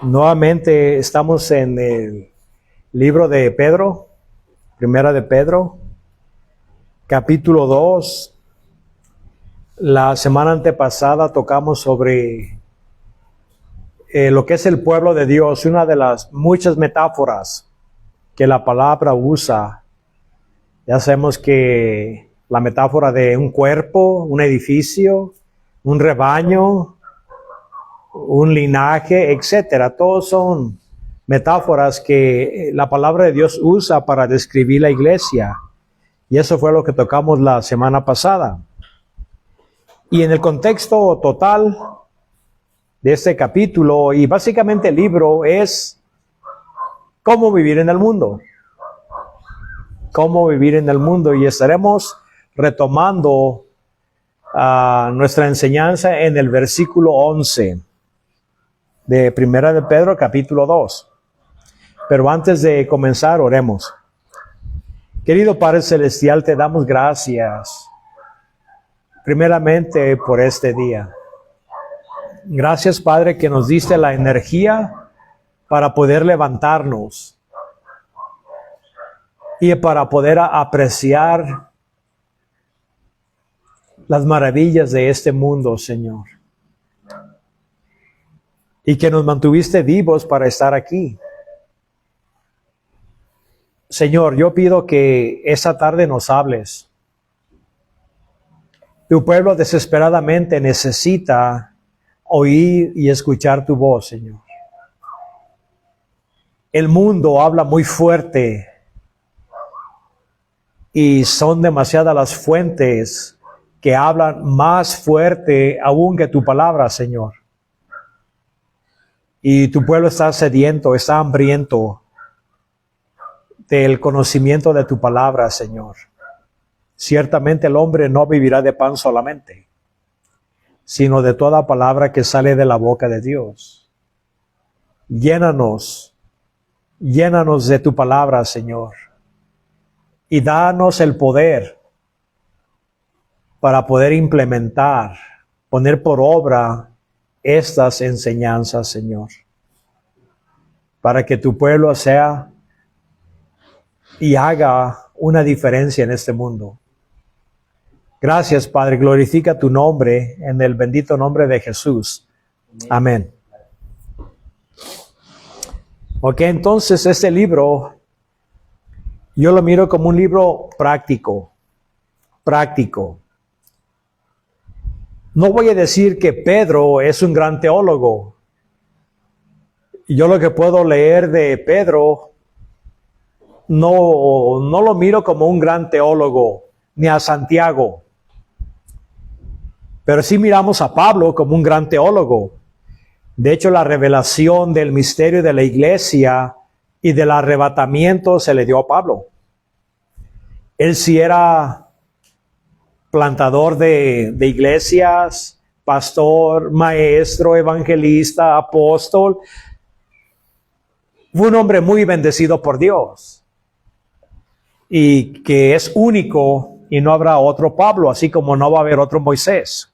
Nuevamente estamos en el libro de Pedro, Primera de Pedro, capítulo 2. La semana antepasada tocamos sobre lo que es el pueblo de Dios, una de las muchas metáforas que la palabra usa. Ya sabemos que la metáfora de un cuerpo, un edificio, un rebaño, un linaje, etcétera, todos son metáforas que la palabra de Dios usa para describir la iglesia. Y eso fue lo que tocamos la semana pasada. Y en el contexto total de este capítulo, y básicamente el libro es cómo vivir en el mundo. Cómo vivir en el mundo. Y estaremos retomando nuestra enseñanza en el versículo 11 de Primera de Pedro, capítulo 2. Pero antes de comenzar, oremos. Querido Padre Celestial, te damos gracias, primeramente por este día. Gracias, Padre, que nos diste la energía para poder levantarnos y para poder apreciar las maravillas de este mundo, Señor. Y que nos mantuviste vivos para estar aquí. Señor, yo pido que esta tarde nos hables. Tu pueblo desesperadamente necesita oír y escuchar tu voz, Señor. El mundo habla muy fuerte y son demasiadas las fuentes que hablan más fuerte aún que tu palabra, Señor. Y tu pueblo está sediento, está hambriento del conocimiento de tu palabra, Señor. Ciertamente el hombre no vivirá de pan solamente, sino de toda palabra que sale de la boca de Dios. Llénanos de tu palabra, Señor, y danos el poder para poder implementar, poner por obra estas enseñanzas, Señor, para que tu pueblo sea y haga una diferencia en este mundo. Gracias, Padre, glorifica tu nombre en el bendito nombre de Jesús. Amén. Ok, entonces este libro, yo lo miro como un libro práctico. No voy a decir que Pedro es un gran teólogo. Yo lo que puedo leer de Pedro, no lo miro como un gran teólogo, ni a Santiago. Pero sí miramos a Pablo como un gran teólogo. De hecho, la revelación del misterio de la iglesia y del arrebatamiento se le dio a Pablo. Él sí era plantador de iglesias, pastor, maestro, evangelista, apóstol. Fue un hombre muy bendecido por Dios. Y que es único y no habrá otro Pablo, así como no va a haber otro Moisés.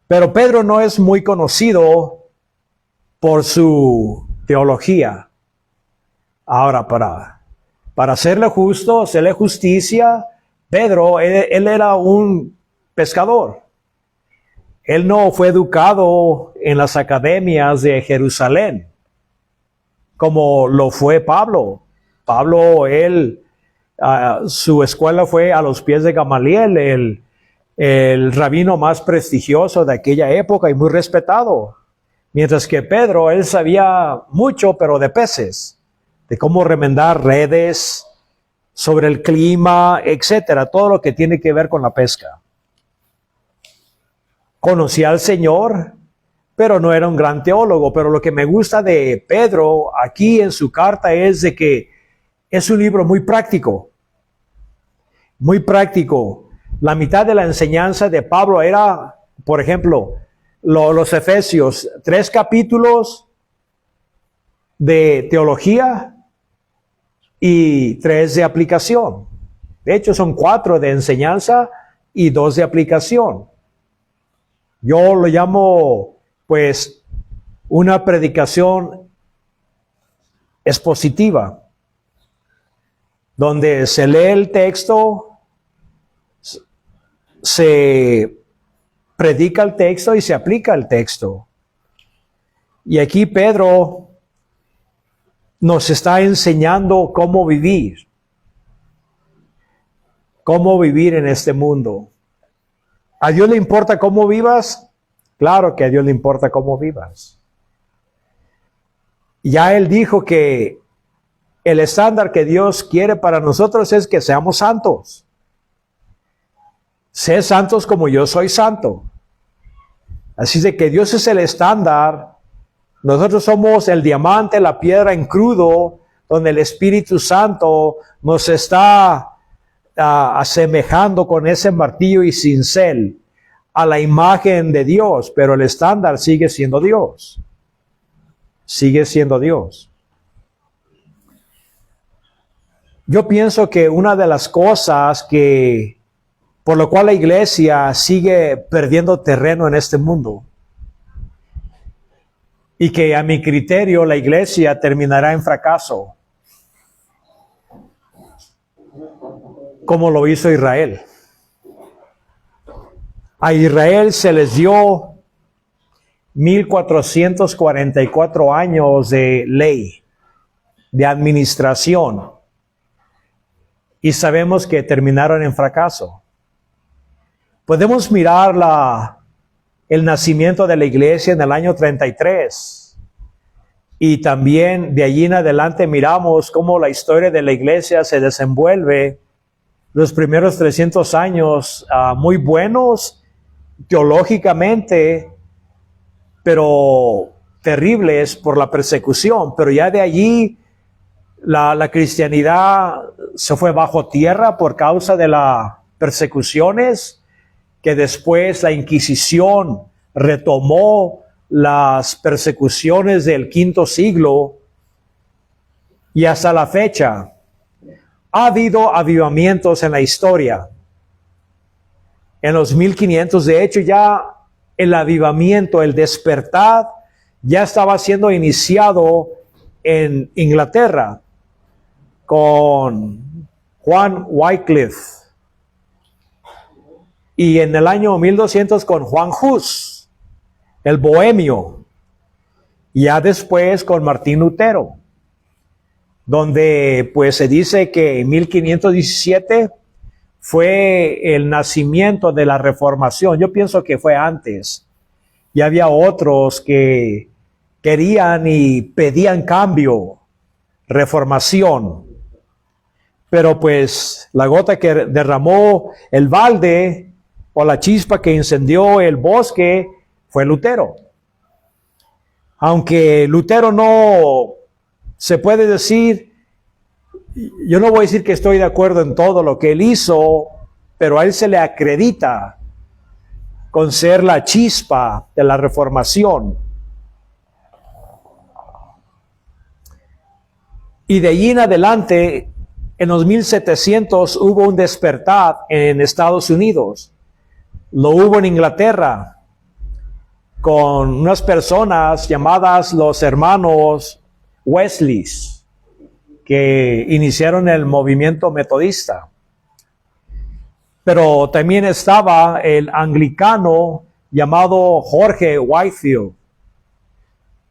Pero Pedro no es muy conocido por su teología. Ahora, para hacerle justicia, Pedro, él era un pescador. Él no fue educado en las academias de Jerusalén, como lo fue Pablo. Pablo, su escuela fue a los pies de Gamaliel, el rabino más prestigioso de aquella época y muy respetado. Mientras que Pedro, él sabía mucho, pero de peces, de cómo remendar redes, sobre el clima, etcétera, todo lo que tiene que ver con la pesca. Conocía al Señor, pero no era un gran teólogo. Pero lo que me gusta de Pedro aquí en su carta es de que es un libro muy práctico. Muy práctico. La mitad de la enseñanza de Pablo era, por ejemplo, los Efesios, 3 capítulos de teología y 3 de aplicación. De hecho, son 4 de enseñanza y 2 de aplicación. Yo lo llamo, pues, una predicación expositiva, donde se lee el texto, se predica el texto y se aplica el texto. Y aquí Pedro nos está enseñando cómo vivir en este mundo. ¿A Dios le importa cómo vivas? Claro que a Dios le importa cómo vivas. Ya Él dijo que el estándar que Dios quiere para nosotros es que seamos santos. Sé santos como yo soy santo. Así de que Dios es el estándar. Nosotros somos el diamante, la piedra en crudo, donde el Espíritu Santo nos está asemejando con ese martillo y cincel a la imagen de Dios, pero el estándar sigue siendo Dios. Sigue siendo Dios. Yo pienso que una de las cosas por lo cual la iglesia sigue perdiendo terreno en este mundo, y que a mi criterio la iglesia terminará en fracaso, como lo hizo Israel. A Israel se les dio 1444 años de ley, de administración, y sabemos que terminaron en fracaso. Podemos mirar el nacimiento de la iglesia en el año 33. Y también de allí en adelante miramos cómo la historia de la iglesia se desenvuelve. Los primeros 300 años muy buenos teológicamente, pero terribles por la persecución. Pero ya de allí la cristianidad se fue bajo tierra por causa de las persecuciones, que después la Inquisición retomó las persecuciones del V siglo, y hasta la fecha ha habido avivamientos en la historia. En los 1500, de hecho, ya el avivamiento, el despertar, ya estaba siendo iniciado en Inglaterra con Juan Wycliffe. Y en el año 1200 con Juan Hus, el bohemio. Y ya después con Martín Lutero, donde pues se dice que en 1517 fue el nacimiento de la Reformación. Yo pienso que fue antes. Y había otros que querían y pedían cambio, reformación. Pero pues la gota que derramó el balde, o la chispa que incendió el bosque, fue Lutero. Aunque Lutero no se puede decir, yo no voy a decir que estoy de acuerdo en todo lo que él hizo, pero a él se le acredita con ser la chispa de la Reformación. Y de allí en adelante, en los 1700 hubo un despertar en Estados Unidos. Lo hubo en Inglaterra con unas personas llamadas los hermanos Wesleys, que iniciaron el movimiento metodista. Pero también estaba el anglicano llamado Jorge Whitefield,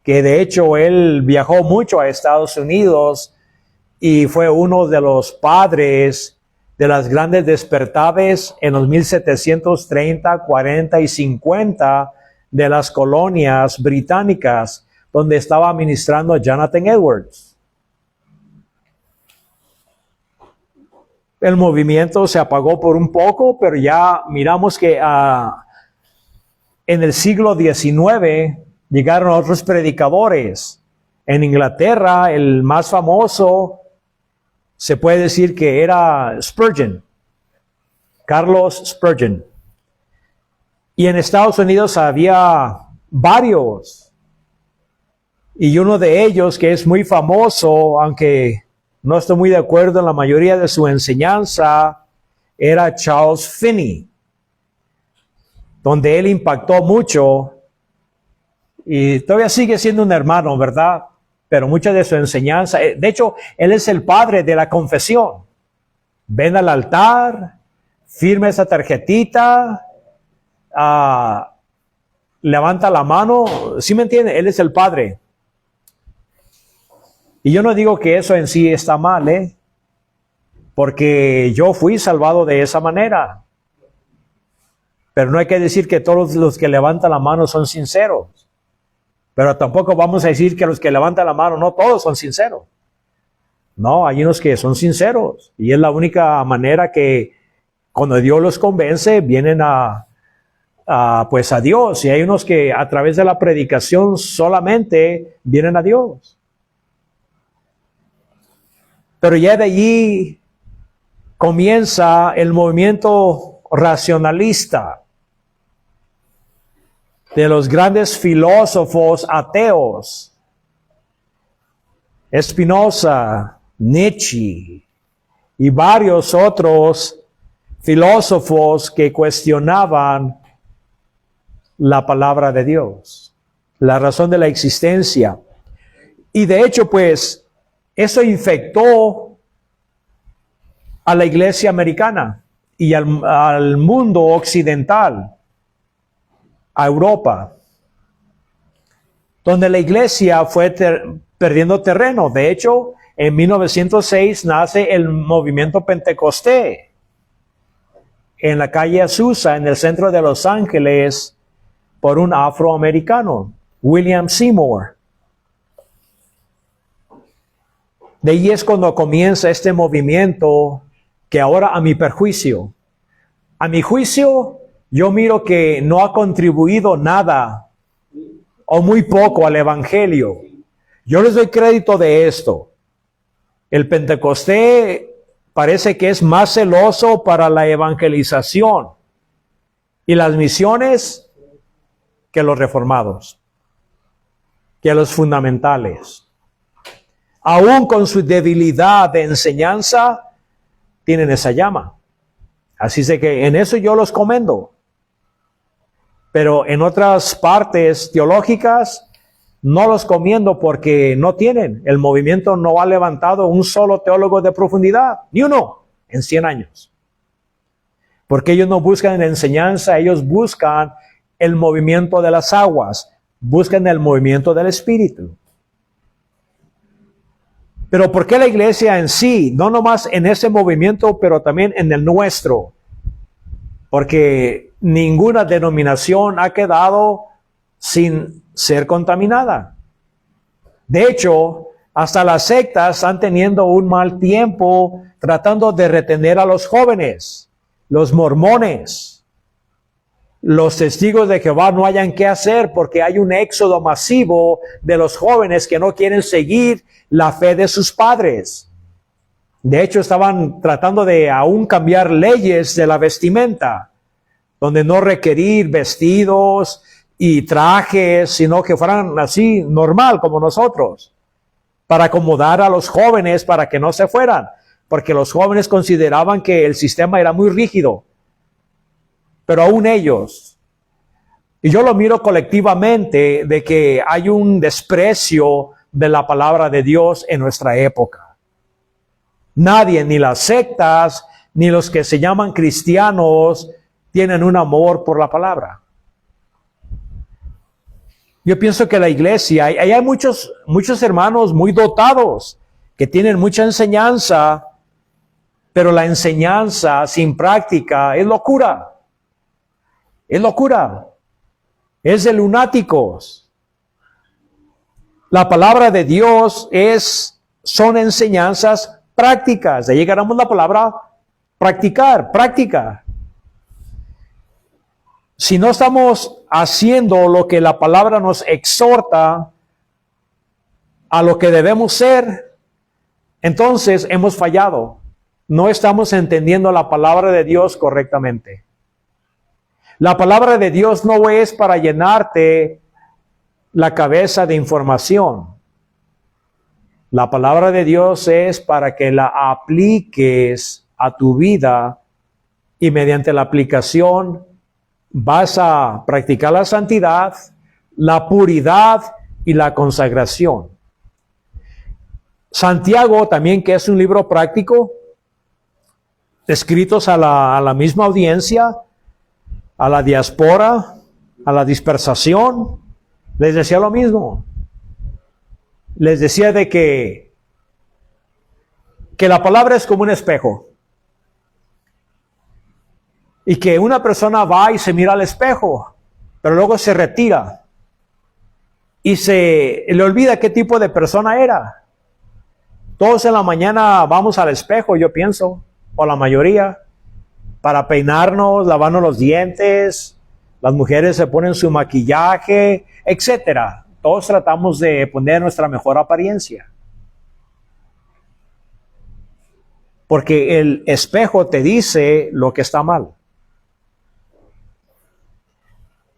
que de hecho él viajó mucho a Estados Unidos y fue uno de los padres de las grandes despertares en los 1730, 40 y 50 de las colonias británicas, donde estaba ministrando Jonathan Edwards. El movimiento se apagó por un poco, pero ya miramos que en el siglo XIX llegaron otros predicadores. En Inglaterra, el más famoso se puede decir que era Spurgeon, Carlos Spurgeon. Y en Estados Unidos había varios. Y uno de ellos, que es muy famoso, aunque no estoy muy de acuerdo en la mayoría de su enseñanza, era Charles Finney, donde él impactó mucho. y todavía sigue siendo un hermano, ¿verdad? Pero mucha de su enseñanza, de hecho, él es el padre de la confesión. Ven al altar, firma esa tarjetita, levanta la mano, ¿sí me entiende? Él es el padre. Y yo no digo que eso en sí está mal, porque yo fui salvado de esa manera. Pero no hay que decir que todos los que levantan la mano son sinceros. Pero tampoco vamos a decir que los que levantan la mano no todos son sinceros. No, hay unos que son sinceros. Y es la única manera que cuando Dios los convence, vienen pues a Dios. Y hay unos que a través de la predicación solamente vienen a Dios. Pero ya de allí comienza el movimiento racionalista de los grandes filósofos ateos, Spinoza, Nietzsche y varios otros filósofos que cuestionaban la palabra de Dios, la razón de la existencia. Y de hecho, pues, eso infectó a la iglesia americana y al mundo occidental, a Europa, donde la iglesia fue perdiendo terreno. De hecho, en 1906 nace el movimiento Pentecostés en la calle Azusa, en el centro de Los Ángeles, por un afroamericano, William Seymour. De ahí es cuando comienza este movimiento que ahora a mi juicio, yo miro que no ha contribuido nada o muy poco al evangelio. Yo les doy crédito de esto. El Pentecostés parece que es más celoso para la evangelización y las misiones que los reformados, que los fundamentales. Aún con su debilidad de enseñanza, tienen esa llama. Así es de que en eso yo los commendo. Pero en otras partes teológicas no los comiendo porque no tienen. El movimiento no ha levantado un solo teólogo de profundidad, ni uno, en 100 años. Porque ellos no buscan enseñanza, ellos buscan el movimiento de las aguas, buscan el movimiento del Espíritu. Pero ¿por qué la iglesia en sí? No nomás en ese movimiento, pero también en el nuestro. Porque ninguna denominación ha quedado sin ser contaminada. De hecho, hasta las sectas están teniendo un mal tiempo tratando de retener a los jóvenes, los mormones. Los testigos de Jehová no hayan qué hacer porque hay un éxodo masivo de los jóvenes que no quieren seguir la fe de sus padres. De hecho, estaban tratando de aún cambiar leyes de la vestimenta, donde no requerir vestidos y trajes, sino que fueran así normal como nosotros, para acomodar a los jóvenes para que no se fueran, porque los jóvenes consideraban que el sistema era muy rígido. Pero aún ellos, y yo lo miro colectivamente, de que hay un desprecio de la palabra de Dios en nuestra época. Nadie, ni las sectas, ni los que se llaman cristianos, tienen un amor por la palabra. Yo pienso que la iglesia, ahí hay muchos hermanos muy dotados, que tienen mucha enseñanza, pero la enseñanza sin práctica es locura. Es locura. Es de lunáticos. La palabra de Dios son enseñanzas prácticas. De ahí agarramos la palabra practicar, práctica. Si no estamos haciendo lo que la palabra nos exhorta a lo que debemos ser, entonces hemos fallado. No estamos entendiendo la palabra de Dios correctamente. La palabra de Dios no es para llenarte la cabeza de información. La palabra de Dios es para que la apliques a tu vida y mediante la aplicación vas a practicar la santidad, la puridad y la consagración. Santiago también, que es un libro práctico, escritos a la misma audiencia, a la diáspora, a la dispersación, les decía lo mismo. Les decía de que la palabra es como un espejo. Y que una persona va y se mira al espejo, pero luego se retira. Y se le olvida qué tipo de persona era. Todos en la mañana vamos al espejo, yo pienso, o la mayoría, para peinarnos, lavarnos los dientes. Las mujeres se ponen su maquillaje, etcétera. Todos tratamos de poner nuestra mejor apariencia. Porque el espejo te dice lo que está mal.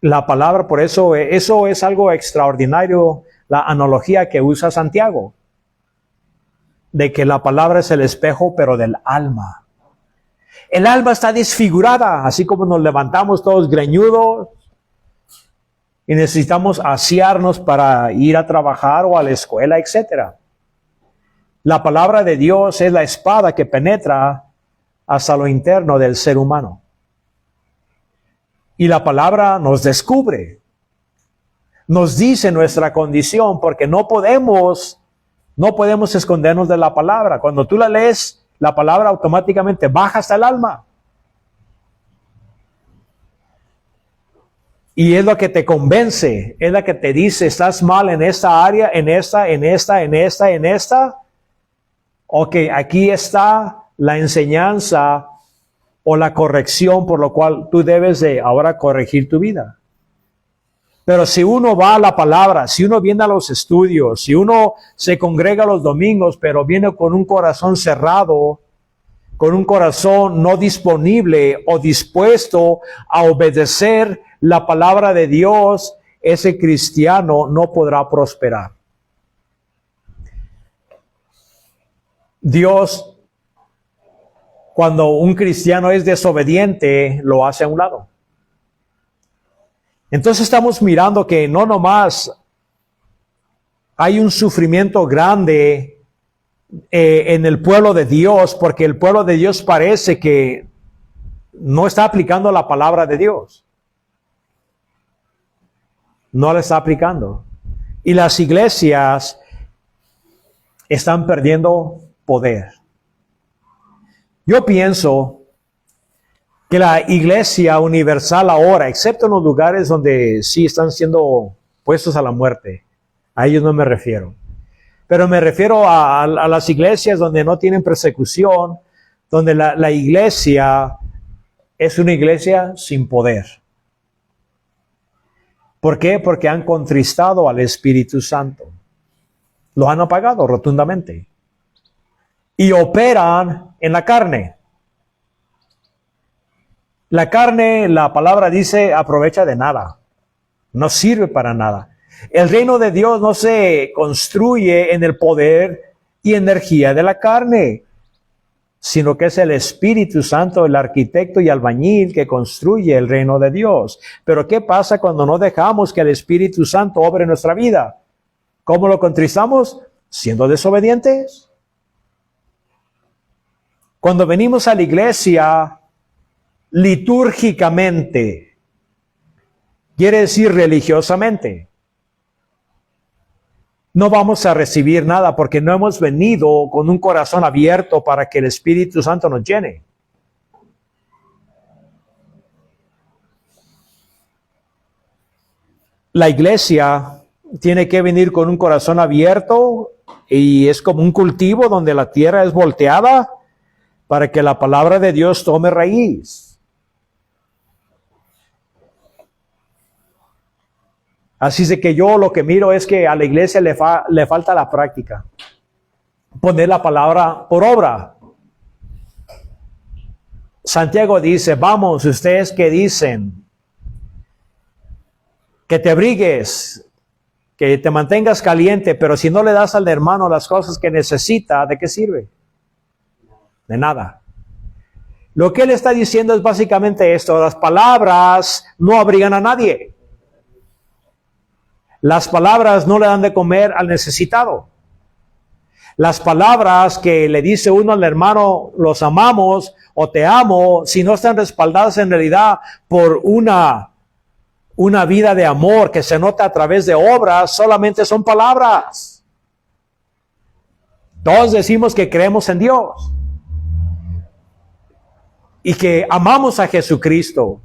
La palabra, por eso es algo extraordinario, la analogía que usa Santiago, de que la palabra es el espejo, pero del alma. El alma está desfigurada, así como nos levantamos todos greñudos y necesitamos asearnos para ir a trabajar o a la escuela, etc. La palabra de Dios es la espada que penetra hasta lo interno del ser humano. Y la palabra nos descubre, nos dice nuestra condición, porque no podemos escondernos de la palabra. Cuando tú la lees, la palabra automáticamente baja hasta el alma. Y es lo que te convence, es la que te dice, estás mal en esta área, en esta. Ok, aquí está la enseñanza o la corrección por lo cual tú debes de ahora corregir tu vida. Pero si uno va a la palabra, si uno viene a los estudios, si uno se congrega los domingos, pero viene con un corazón cerrado, con un corazón no disponible o dispuesto a obedecer la palabra de Dios, ese cristiano no podrá prosperar. Dios, cuando un cristiano es desobediente, lo hace a un lado. Entonces estamos mirando que no nomás hay un sufrimiento grande en el pueblo de Dios, porque el pueblo de Dios parece que no está aplicando la palabra de Dios. No la está aplicando. Y las iglesias están perdiendo poder. Yo pienso que la iglesia universal ahora, excepto en los lugares donde sí están siendo puestos a la muerte, a ellos no me refiero. Pero me refiero a las iglesias donde no tienen persecución, donde la iglesia es una iglesia sin poder. ¿Por qué? Porque han contristado al Espíritu Santo. Lo han apagado rotundamente. Y operan en la carne. La carne, la palabra dice, aprovecha de nada. No sirve para nada. El reino de Dios no se construye en el poder y energía de la carne, sino que es el Espíritu Santo, el arquitecto y albañil que construye el reino de Dios. Pero ¿qué pasa cuando no dejamos que el Espíritu Santo obre en nuestra vida? ¿Cómo lo contristamos? Siendo desobedientes. Cuando venimos a la iglesia litúrgicamente, quiere decir religiosamente, no vamos a recibir nada porque no hemos venido con un corazón abierto para que el Espíritu Santo nos llene. La iglesia tiene que venir con un corazón abierto y es como un cultivo donde la tierra es volteada para que la palabra de Dios tome raíz. Así es de que yo lo que miro es que a la iglesia le falta la práctica. Poner la palabra por obra. Santiago dice, vamos, ustedes que dicen que te abrigues, que te mantengas caliente, pero si no le das al hermano las cosas que necesita, ¿de qué sirve? De nada. Lo que él está diciendo es básicamente esto, las palabras no abrigan a nadie. Las palabras no le dan de comer al necesitado. Las palabras que le dice uno al hermano, los amamos o te amo, si no están respaldadas en realidad por una vida de amor que se nota a través de obras, solamente son palabras. Todos decimos que creemos en Dios y que amamos a Jesucristo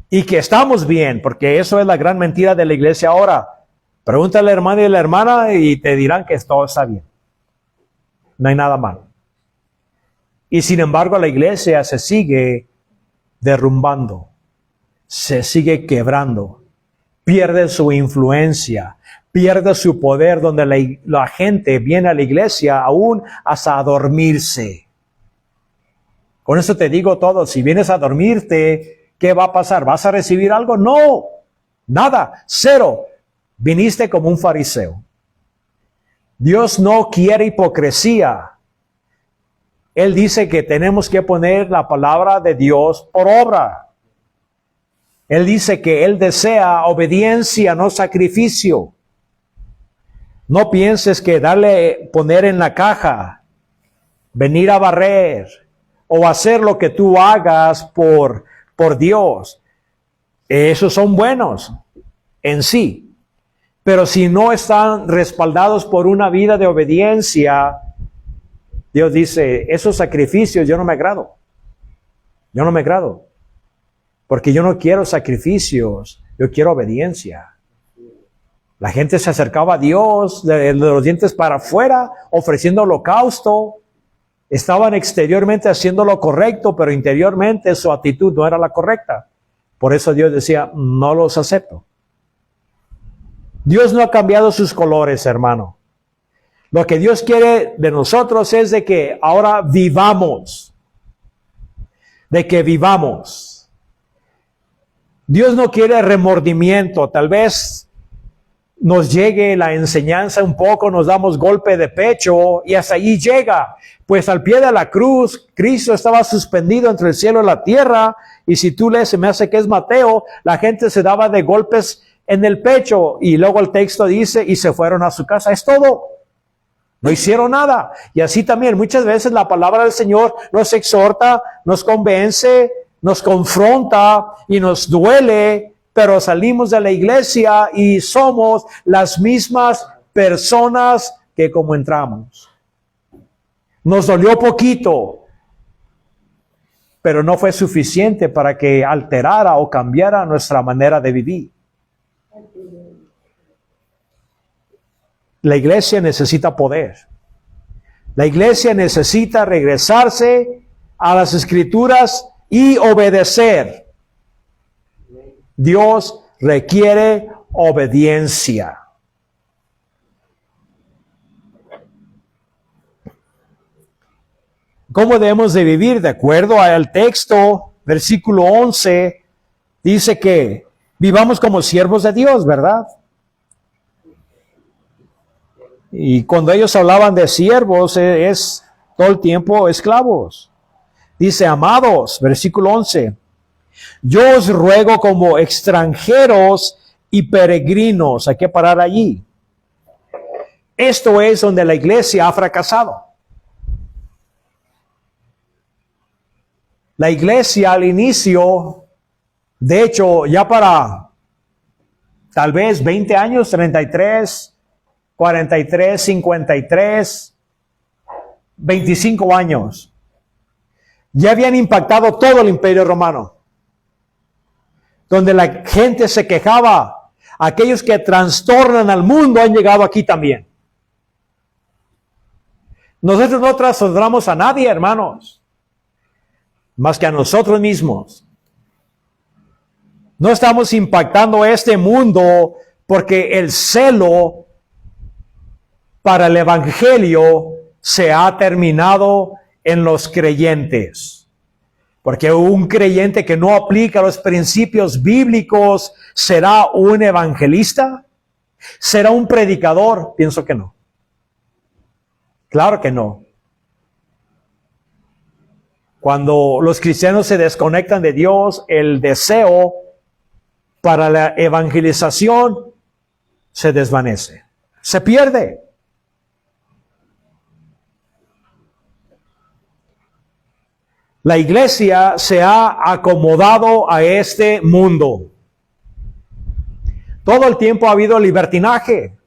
y que estamos bien, porque eso es la gran mentira de la iglesia ahora. Pregúntale al hermano y a la hermana y te dirán que todo está bien. No hay nada malo. Y sin embargo la iglesia se sigue derrumbando, se sigue quebrando, pierde su influencia, pierde su poder, donde la gente viene a la iglesia aún hasta a dormirse. Con eso te digo todo, si vienes a dormirte, ¿qué va a pasar? ¿Vas a recibir algo? No, nada, cero. Viniste como un fariseo. Dios no quiere hipocresía. Él dice que tenemos que poner la palabra de Dios por obra. Él dice que Él desea obediencia, no sacrificio. No pienses que poner en la caja, venir a barrer o hacer lo que tú hagas por Dios. Esos son buenos en sí. Pero si no están respaldados por una vida de obediencia, Dios dice, esos sacrificios yo no me agrado. Yo no me agrado. Porque yo no quiero sacrificios, yo quiero obediencia. La gente se acercaba a Dios de los dientes para afuera, ofreciendo holocausto. Estaban exteriormente haciendo lo correcto, pero interiormente su actitud no era la correcta. Por eso Dios decía, no los acepto. Dios no ha cambiado sus colores, hermano. Lo que Dios quiere de nosotros es de que ahora vivamos. De que vivamos. Dios no quiere remordimiento. Tal vez nos llegue la enseñanza un poco, nos damos golpe de pecho y hasta allí llega. Pues al pie de la cruz, Cristo estaba suspendido entre el cielo y la tierra. Y si tú lees, se me hace que es Mateo, la gente se daba de golpes en el pecho, y luego el texto dice, y se fueron a su casa. Es todo. No hicieron nada. Y así también, muchas veces la palabra del Señor nos exhorta, nos convence, nos confronta y nos duele, pero salimos de la iglesia y somos las mismas personas que como entramos. Nos dolió poquito, pero no fue suficiente para que alterara o cambiara nuestra manera de vivir. La iglesia necesita poder. La iglesia necesita regresarse a las Escrituras y obedecer. Dios requiere obediencia. ¿Cómo debemos de vivir? De acuerdo al texto, versículo 11, dice que vivamos como siervos de Dios, ¿verdad? Y cuando ellos hablaban de siervos, es todo el tiempo esclavos. Dice, amados, versículo 11, yo os ruego como extranjeros y peregrinos. Hay que parar allí. Esto es donde la iglesia ha fracasado. La iglesia al inicio, de hecho, ya para tal vez 20 años, 33, 43, 53, 25 años, ya habían impactado todo el Imperio Romano. Donde la gente se quejaba, aquellos que trastornan al mundo han llegado aquí también. Nosotros no trastornamos a nadie, hermanos, más que a nosotros mismos. No estamos impactando este mundo porque el celo para el evangelio se ha terminado en los creyentes. Porque un creyente que no aplica los principios bíblicos, ¿será un evangelista? ¿Será un predicador? Pienso que no. Claro que no. Cuando los cristianos se desconectan de Dios, el deseo para la evangelización se desvanece, se pierde. La iglesia se ha acomodado a este mundo. Todo el tiempo ha habido libertinaje.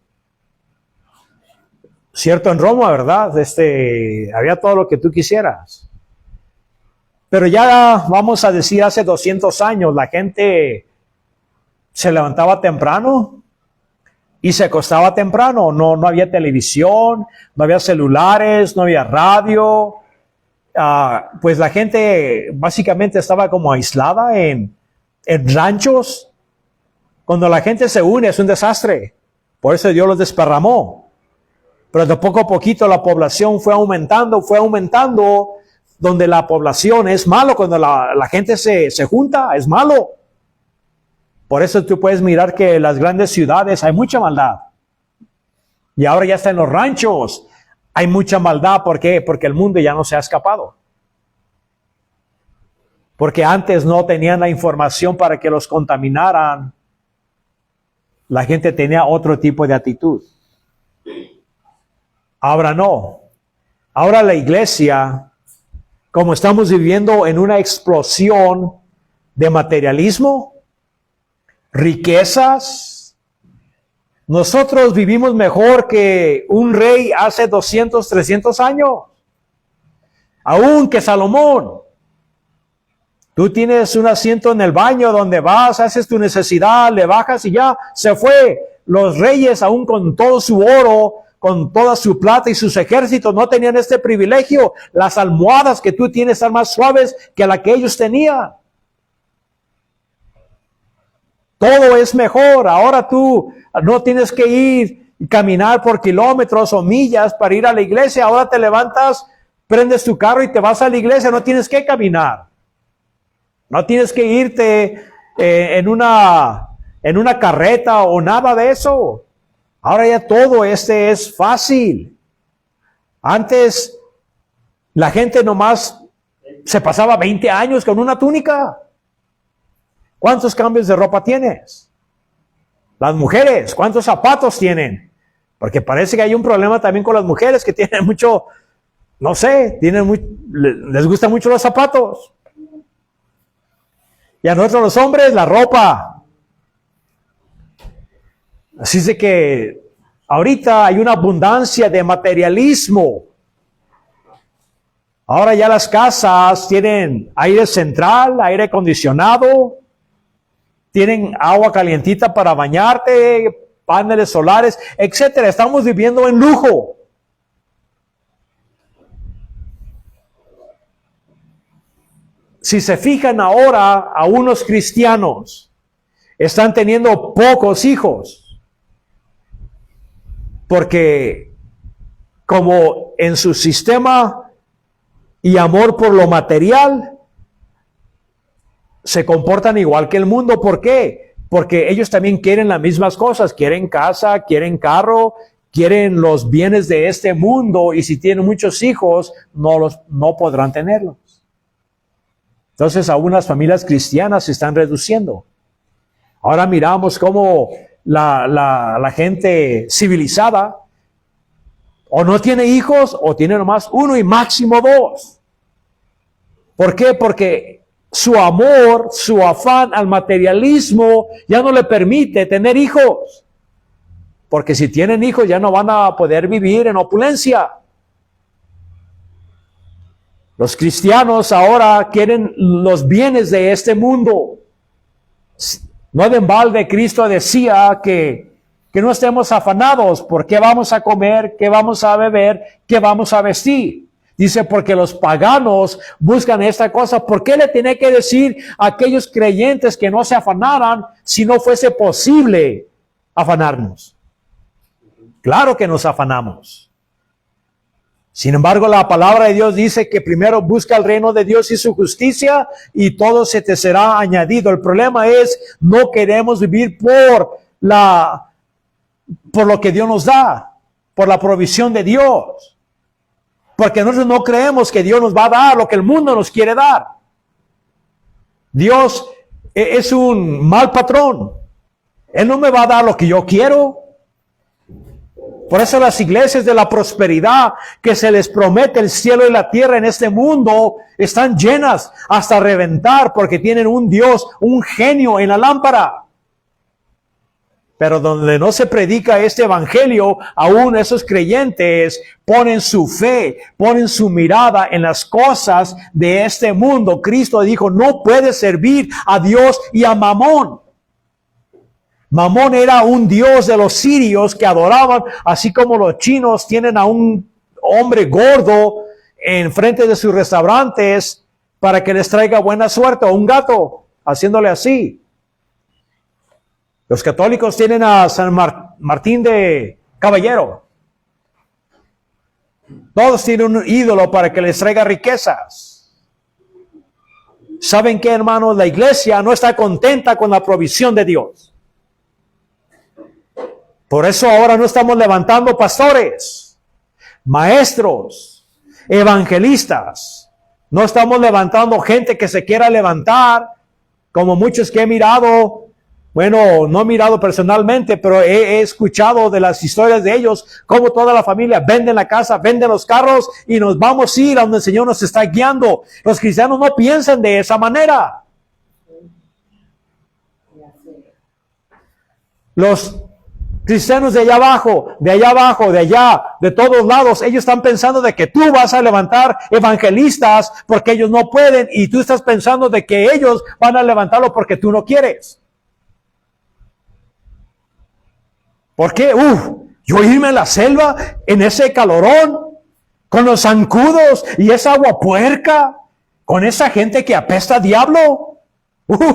Cierto en Roma, ¿verdad? Había todo lo que tú quisieras. Pero ya vamos a decir hace 200 años, la gente se levantaba temprano y se acostaba temprano. No había televisión, no había celulares, no había radio. Pues la gente básicamente estaba como aislada en ranchos. Cuando la gente se une es un desastre. Por eso Dios los desparramó. Pero de poco a poquito la población fue aumentando. Donde la población es malo. Cuando la gente se junta, es malo. Por eso tú puedes mirar que en las grandes ciudades hay mucha maldad. Y ahora ya está en los ranchos. Hay mucha maldad. ¿Por qué? Porque el mundo ya no se ha escapado. Porque antes no tenían la información para que los contaminaran. La gente tenía otro tipo de actitud. Ahora no. Ahora la iglesia, como estamos viviendo en una explosión de materialismo, riquezas, nosotros vivimos mejor que un rey hace 200, 300 años. Aún que Salomón. Tú tienes un asiento en el baño donde vas, haces tu necesidad, le bajas y ya se fue. Los reyes, aún con todo su oro, con toda su plata y sus ejércitos, no tenían este privilegio. Las almohadas que tú tienes están más suaves que la que ellos tenían. Todo es mejor. Ahora tú no tienes que ir y caminar por kilómetros o millas para ir a la iglesia. Ahora te levantas, prendes tu carro y te vas a la iglesia. No tienes que caminar. No tienes que irte en una carreta o nada de eso. Ahora ya todo es fácil. Antes la gente nomás se pasaba 20 años con una túnica. ¿Cuántos cambios de ropa tienes? Las mujeres, ¿cuántos zapatos tienen? Porque parece que hay un problema también con las mujeres que tienen mucho, no sé, les gustan mucho los zapatos. Y a nosotros los hombres, la ropa. Así es de que ahorita hay una abundancia de materialismo. Ahora ya las casas tienen aire central, aire acondicionado, tienen agua calientita para bañarte, paneles solares, etcétera. Estamos viviendo en lujo. Si se fijan ahora, a unos cristianos están teniendo pocos hijos, porque como en su sistema y amor por lo material, se comportan igual que el mundo. ¿Por qué? Porque ellos también quieren las mismas cosas, quieren casa, quieren carro, quieren los bienes de este mundo, y si tienen muchos hijos, no podrán tenerlos. Entonces, aún las familias cristianas se están reduciendo. Ahora miramos cómo la gente civilizada o no tiene hijos o tiene nomás uno y máximo dos. ¿Por qué? Porque su amor, su afán al materialismo ya no le permite tener hijos. Porque si tienen hijos ya no van a poder vivir en opulencia. Los cristianos ahora quieren los bienes de este mundo. No de embalde, Cristo decía que no estemos afanados por qué vamos a comer, qué vamos a beber, qué vamos a vestir. Dice, porque los paganos buscan esta cosa. ¿Por qué le tiene que decir a aquellos creyentes que no se afanaran si no fuese posible afanarnos? Claro que nos afanamos. Sin embargo, la palabra de Dios dice que primero busca el reino de Dios y su justicia y todo se te será añadido. El problema es, no queremos vivir por lo que Dios nos da, por la provisión de Dios. Porque nosotros no creemos que Dios nos va a dar lo que el mundo nos quiere dar. Dios es un mal patrón. Él no me va a dar lo que yo quiero. Por eso las iglesias de la prosperidad que se les promete el cielo y la tierra en este mundo están llenas hasta reventar porque tienen un Dios, un genio en la lámpara. Pero donde no se predica este evangelio, aún esos creyentes ponen su fe, ponen su mirada en las cosas de este mundo. Cristo dijo, no puedes servir a Dios y a Mamón. Mamón era un dios de los sirios que adoraban, así como los chinos tienen a un hombre gordo en frente de sus restaurantes para que les traiga buena suerte, o un gato, haciéndole así. Los católicos tienen a San Martín de Caballero. Todos tienen un ídolo para que les traiga riquezas. ¿Saben qué, hermanos? La iglesia no está contenta con la provisión de Dios. Por eso ahora no estamos levantando pastores, maestros, evangelistas. No estamos levantando gente que se quiera levantar, como muchos que he mirado. Bueno, no he mirado personalmente, pero he escuchado de las historias de ellos, cómo toda la familia vende la casa, vende los carros y nos vamos a ir a donde el Señor nos está guiando. Los cristianos no piensan de esa manera. Los cristianos de allá abajo, de allá abajo, de allá, de todos lados, ellos están pensando de que tú vas a levantar evangelistas porque ellos no pueden, y tú estás pensando de que ellos van a levantarlo porque tú no quieres. ¿Por qué? Yo irme a la selva en ese calorón, con los zancudos y esa agua puerca, con esa gente que apesta a diablo.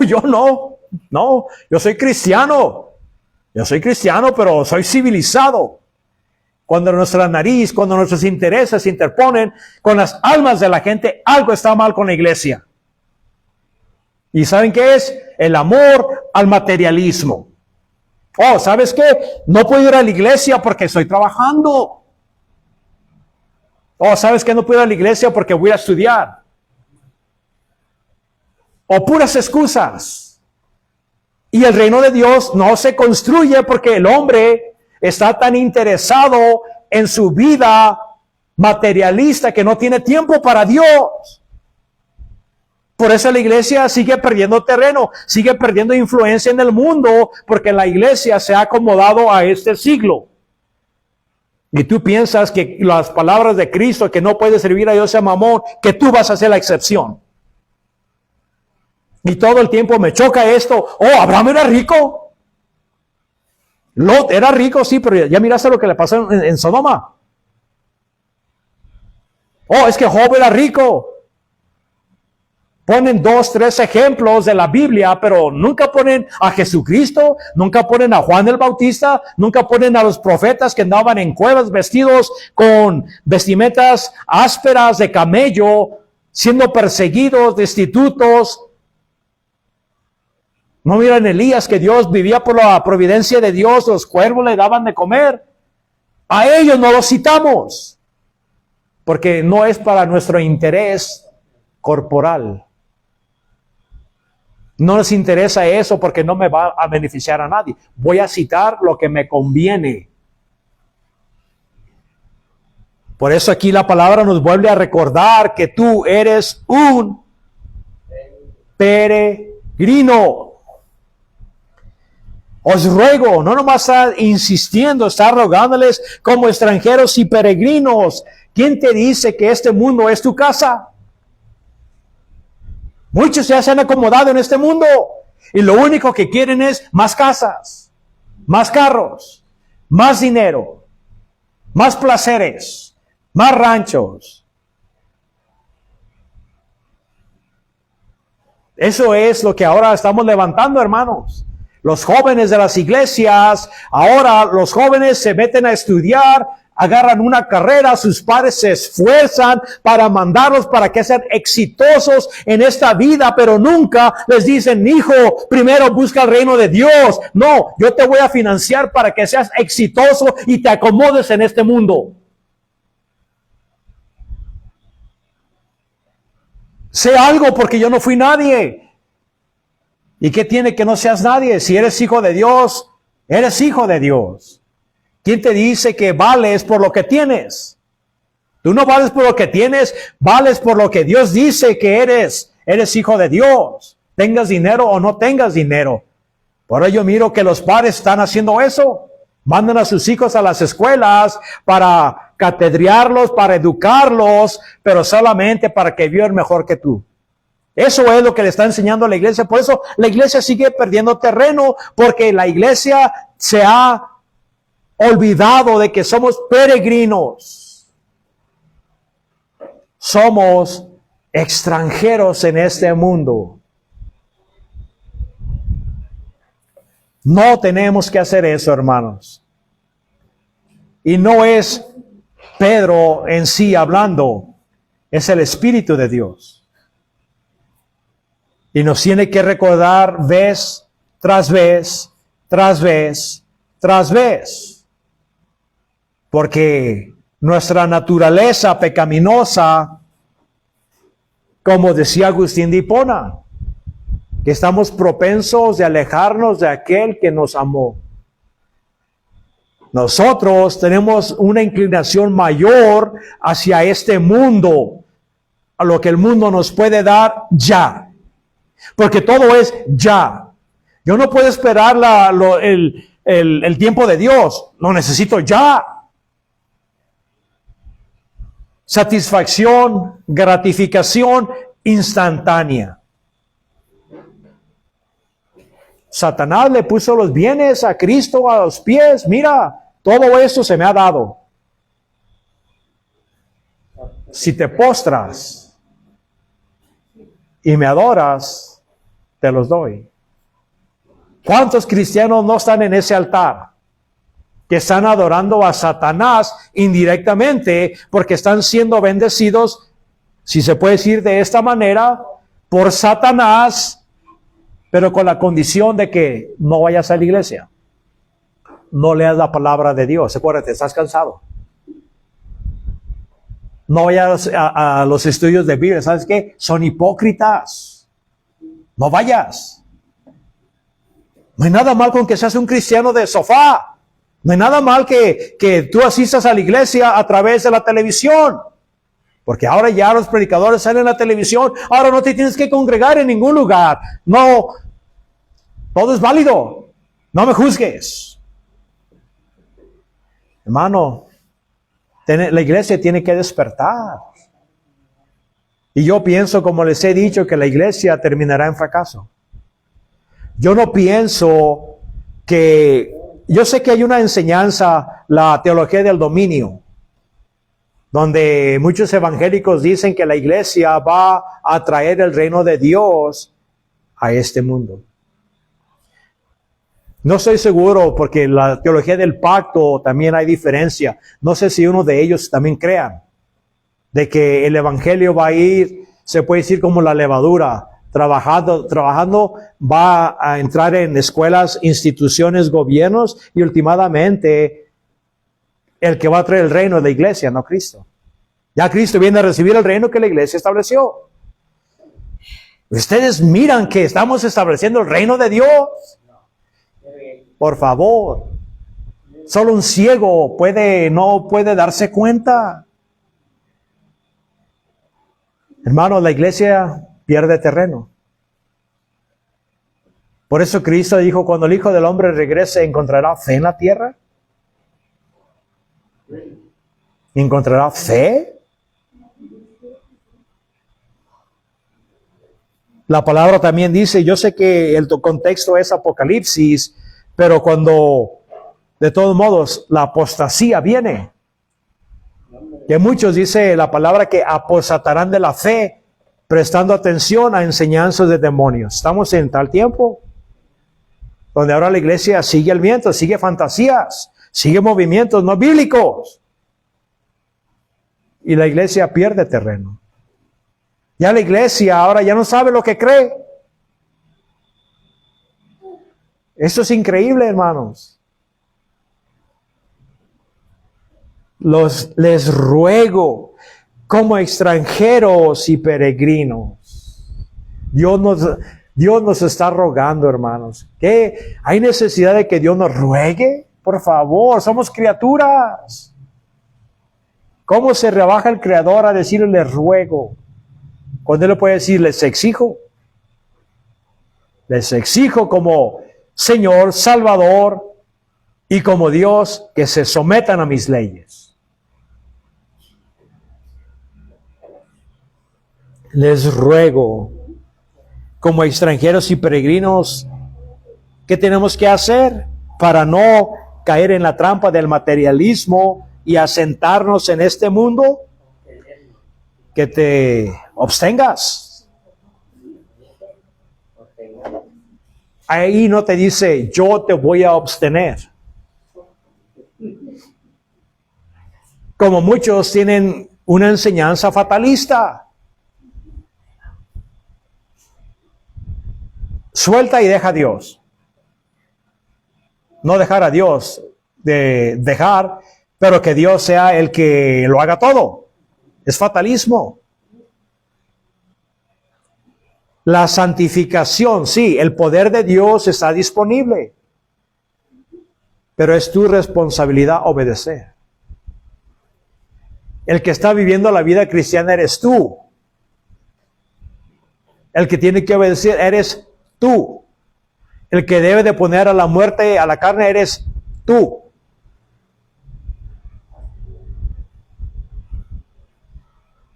Yo no, yo soy cristiano. Yo soy cristiano, pero soy civilizado. Cuando nuestra nariz, cuando nuestros intereses se interponen con las almas de la gente, algo está mal con la iglesia. ¿Y saben qué es? El amor al materialismo. ¿Sabes qué? No puedo ir a la iglesia porque estoy trabajando. ¿Sabes qué? No puedo ir a la iglesia porque voy a estudiar. Puras excusas. Y el reino de Dios no se construye porque el hombre está tan interesado en su vida materialista que no tiene tiempo para Dios. Por eso la iglesia sigue perdiendo terreno, sigue perdiendo influencia en el mundo, porque la iglesia se ha acomodado a este siglo. Y tú piensas que las palabras de Cristo, que no puede servir a Dios y a Mamón, que tú vas a ser la excepción. Y todo el tiempo me choca esto. Abraham era rico. Lot era rico, sí, pero ya miraste lo que le pasó en Sodoma. Es que Job era rico. Ponen 2, 3 ejemplos de la Biblia, pero nunca ponen a Jesucristo, nunca ponen a Juan el Bautista, nunca ponen a los profetas que andaban en cuevas vestidos con vestimentas ásperas de camello, siendo perseguidos, destitutos. No miran Elías, que Dios vivía por la providencia de Dios, los cuervos le daban de comer. A ellos no los citamos, porque no es para nuestro interés corporal. No nos interesa eso porque no me va a beneficiar a nadie. Voy a citar lo que me conviene. Por eso aquí la palabra nos vuelve a recordar que tú eres un peregrino. Os ruego, no nomás está insistiendo, está rogándoles como extranjeros y peregrinos. ¿Quién te dice que este mundo es tu casa? Muchos ya se han acomodado en este mundo y lo único que quieren es más casas, más carros, más dinero, más placeres, más ranchos. Eso es lo que ahora estamos levantando, hermanos. Los jóvenes de las iglesias, ahora los jóvenes se meten a estudiar, agarran una carrera, sus padres se esfuerzan para mandarlos para que sean exitosos en esta vida, pero nunca les dicen, hijo, primero busca el reino de Dios. No, yo te voy a financiar para que seas exitoso y te acomodes en este mundo. Sé algo porque yo no fui nadie. ¿Y qué tiene que no seas nadie? Si eres hijo de Dios, eres hijo de Dios. ¿Quién te dice que vales por lo que tienes? Tú no vales por lo que tienes, vales por lo que Dios dice que eres. Eres hijo de Dios. Tengas dinero o no tengas dinero. Por ello miro que los padres están haciendo eso. Mandan a sus hijos a las escuelas para catedrearlos, para educarlos, pero solamente para que vivan mejor que tú. Eso es lo que le está enseñando a la iglesia. Por eso la iglesia sigue perdiendo terreno, porque la iglesia se ha olvidado de que somos peregrinos. Somos extranjeros en este mundo. No tenemos que hacer eso, hermanos. Y no es Pedro en sí hablando, es el Espíritu de Dios. Y nos tiene que recordar vez tras vez, tras vez, tras vez. Porque nuestra naturaleza pecaminosa, como decía Agustín de Hipona, que estamos propensos de alejarnos de aquel que nos amó. Nosotros tenemos una inclinación mayor hacia este mundo, a lo que el mundo nos puede dar ya. Porque todo es ya. Yo no puedo esperar el tiempo de Dios. Lo necesito ya. Satisfacción, gratificación instantánea. Satanás le puso los bienes a Cristo a los pies. Mira, todo esto se me ha dado. Si te postras y me adoras, te los doy. ¿Cuántos cristianos no están en ese altar? Que están adorando a Satanás indirectamente porque están siendo bendecidos, si se puede decir de esta manera, por Satanás, pero con la condición de que no vayas a la iglesia. No leas la palabra de Dios. Acuérdate, estás cansado. No vayas a los estudios de Biblia. ¿Sabes qué? Son hipócritas. No vayas. No hay nada mal con que seas un cristiano de sofá. No hay nada mal que tú asistas a la iglesia a través de la televisión. Porque ahora ya los predicadores salen en la televisión. Ahora no te tienes que congregar en ningún lugar. No. Todo es válido. No me juzgues. Hermano, la iglesia tiene que despertar. Y yo pienso, como les he dicho, que la iglesia terminará en fracaso. Yo no pienso que... Yo sé que hay una enseñanza, la teología del dominio, donde muchos evangélicos dicen que la iglesia va a traer el reino de Dios a este mundo. No estoy seguro, porque la teología del pacto también hay diferencia. No sé si uno de ellos también crean de que el evangelio va a ir, se puede decir como la levadura, trabajando, va a entrar en escuelas, instituciones, gobiernos, y últimamente el que va a traer el reino es la iglesia, no Cristo. Ya Cristo viene a recibir el reino que la iglesia estableció. Ustedes miran que estamos estableciendo el reino de Dios. Por favor. Solo un ciego no puede darse cuenta. Hermano, la iglesia pierde terreno. Por eso Cristo dijo, cuando el Hijo del Hombre regrese, ¿encontrará fe en la tierra? ¿Encontrará fe? La palabra también dice, yo sé que el contexto es Apocalipsis, pero cuando, de todos modos, la apostasía viene, que muchos, dice la palabra, que apostatarán de la fe, prestando atención a enseñanzas de demonios. Estamos en tal tiempo donde ahora la iglesia sigue el viento, sigue fantasías, sigue movimientos no bíblicos. Y la iglesia pierde terreno. Ya la iglesia ahora ya no sabe lo que cree. Esto es increíble, hermanos. Les ruego, como extranjeros y peregrinos. Dios nos está rogando, hermanos. ¿Qué? ¿Hay necesidad de que Dios nos ruegue? Por favor, somos criaturas. ¿Cómo se rebaja el Creador a decirle les ruego? Cuando Él le puede decir les exijo. Les exijo como Señor, Salvador y como Dios que se sometan a mis leyes. Les ruego como extranjeros y peregrinos, ¿qué tenemos que hacer para no caer en la trampa del materialismo y asentarnos en este mundo? Que te abstengas. Ahí no te dice, yo te voy a abstener. Como muchos tienen una enseñanza fatalista. Suelta y deja a Dios. No dejar a Dios, de dejar, pero que Dios sea el que lo haga todo. Es fatalismo. La santificación, sí, el poder de Dios está disponible, pero es tu responsabilidad obedecer. El que está viviendo la vida cristiana eres tú. El que tiene que obedecer eres tú. El que debe de poner a la muerte, a la carne, eres tú.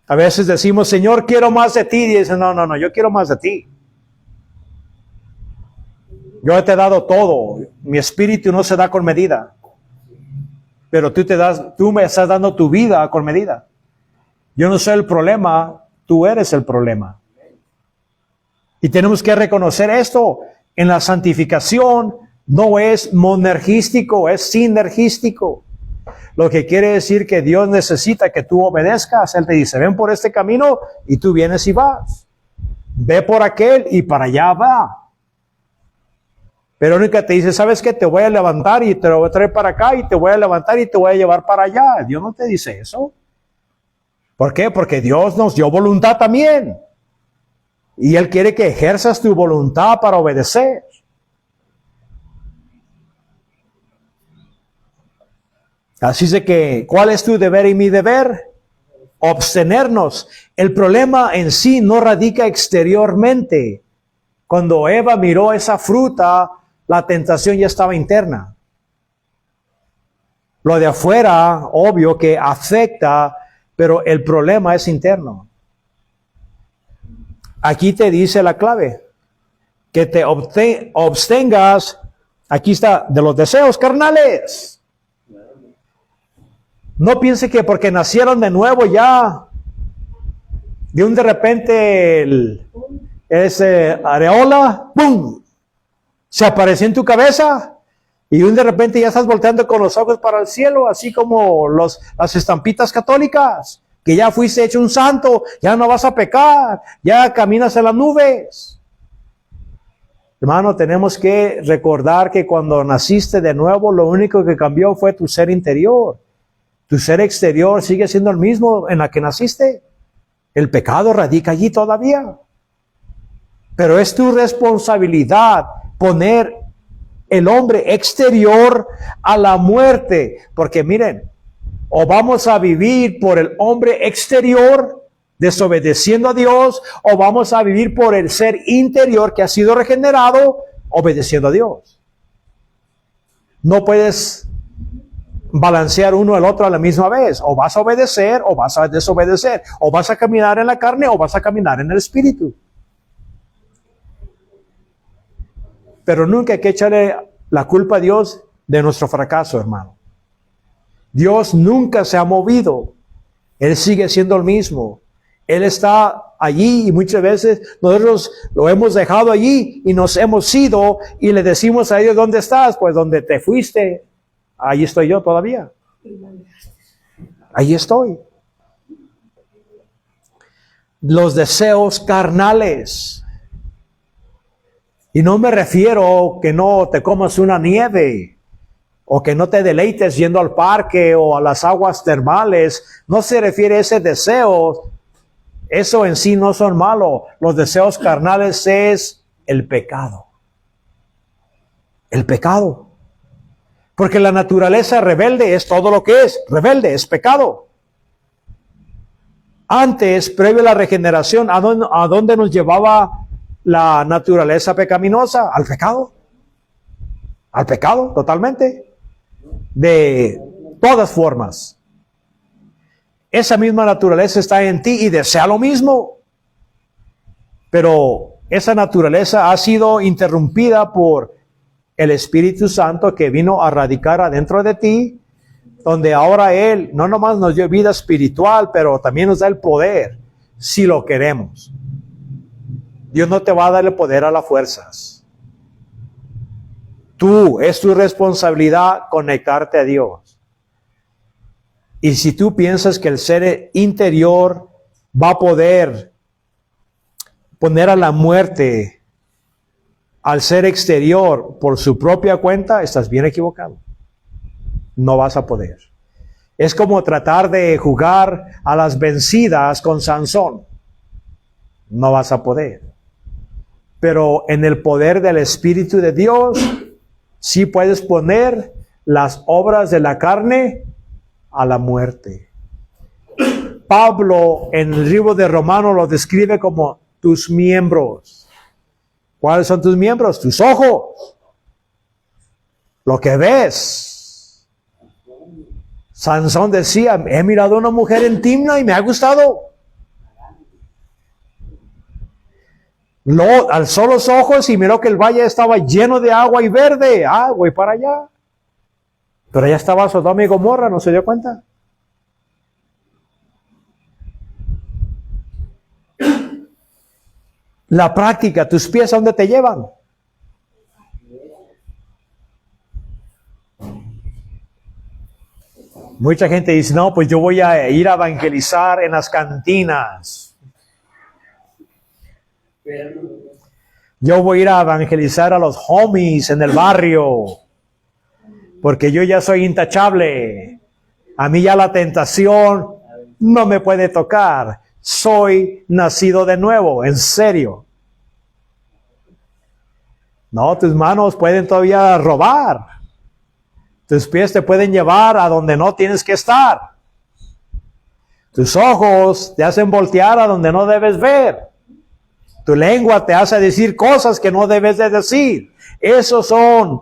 A veces decimos, Señor, quiero más de ti. Y dice, no, yo quiero más de ti. Yo te he dado todo. Mi espíritu no se da con medida. Pero tú me estás dando tu vida con medida. Yo no soy el problema, tú eres el problema. Y tenemos que reconocer esto. En la santificación no es monergístico, es sinergístico. Lo que quiere decir que Dios necesita que tú obedezcas. Él te dice, ven por este camino y tú vienes y vas. Ve por aquel y para allá va. Pero nunca te dice, ¿sabes qué? Te voy a levantar y te lo voy a traer para acá y te voy a levantar y te voy a llevar para allá. Dios no te dice eso. ¿Por qué? Porque Dios nos dio voluntad también. Y Él quiere que ejerzas tu voluntad para obedecer. Así es de que, ¿cuál es tu deber y mi deber? Abstenernos. El problema en sí no radica exteriormente. Cuando Eva miró esa fruta, la tentación ya estaba interna. Lo de afuera, obvio que afecta, pero el problema es interno. Aquí te dice la clave, que te abstengas, aquí está, de los deseos carnales. No piense que porque nacieron de nuevo ya, de repente ese areola, ¡pum!, se apareció en tu cabeza y de repente ya estás volteando con los ojos para el cielo, así como las estampitas católicas, que ya fuiste hecho un santo, ya no vas a pecar, ya caminas en las nubes. Hermano, tenemos que recordar que cuando naciste de nuevo, lo único que cambió fue tu ser interior. Tu ser exterior sigue siendo el mismo en la que naciste. El pecado radica allí todavía. Pero es tu responsabilidad poner el hombre exterior a la muerte. Porque miren, o vamos a vivir por el hombre exterior, desobedeciendo a Dios, o vamos a vivir por el ser interior que ha sido regenerado, obedeciendo a Dios. No puedes balancear uno al otro a la misma vez. O vas a obedecer o vas a desobedecer. O vas a caminar en la carne o vas a caminar en el espíritu. Pero nunca hay que echarle la culpa a Dios de nuestro fracaso, hermano. Dios nunca se ha movido. Él sigue siendo el mismo. Él está allí y muchas veces nosotros lo hemos dejado allí y nos hemos ido y le decimos a Dios, ¿dónde estás? Pues donde te fuiste, ahí estoy yo todavía. Ahí estoy. Los deseos carnales. Y no me refiero que no te comas una nieve o que no te deleites yendo al parque o a las aguas termales. No se refiere a ese deseo. Eso en sí no son malos. Los deseos carnales es el pecado. El pecado. Porque la naturaleza rebelde es todo lo que es. Rebelde es pecado. Antes, previo a la regeneración, ¿a dónde nos llevaba la naturaleza pecaminosa? Al pecado. Al pecado, totalmente. De todas formas. Esa misma naturaleza está en ti y desea lo mismo. Pero esa naturaleza ha sido interrumpida por el Espíritu Santo que vino a radicar adentro de ti, donde ahora Él no nomás nos dio vida espiritual, pero también nos da el poder, si lo queremos. Dios no te va a dar el poder a las fuerzas. Es tu responsabilidad conectarte a Dios. Y si tú piensas que el ser interior va a poder poner a la muerte al ser exterior por su propia cuenta, estás bien equivocado. No vas a poder. Es como tratar de jugar a las vencidas con Sansón. No vas a poder. Pero en el poder del Espíritu de Dios, sí puedes poner las obras de la carne a la muerte. Pablo en el libro de Romanos lo describe como tus miembros. ¿Cuáles son tus miembros? Tus ojos. Lo que ves. Sansón decía, he mirado a una mujer en Timna y me ha gustado. Alzó los ojos y miró que el valle estaba lleno de agua y verde. Voy para allá. Pero allá estaba Sodoma y Gomorra, ¿no se dio cuenta? La práctica, tus pies, ¿a dónde te llevan? Mucha gente dice, no, pues yo voy a ir a evangelizar en las cantinas. Yo voy a ir a evangelizar a los homies en el barrio. Porque yo ya soy intachable. A mí ya la tentación no me puede tocar. Soy nacido de nuevo, en serio. No, tus manos pueden todavía robar. Tus pies te pueden llevar a donde no tienes que estar. Tus ojos te hacen voltear a donde no debes ver. Tu lengua te hace decir cosas que no debes de decir. Esos son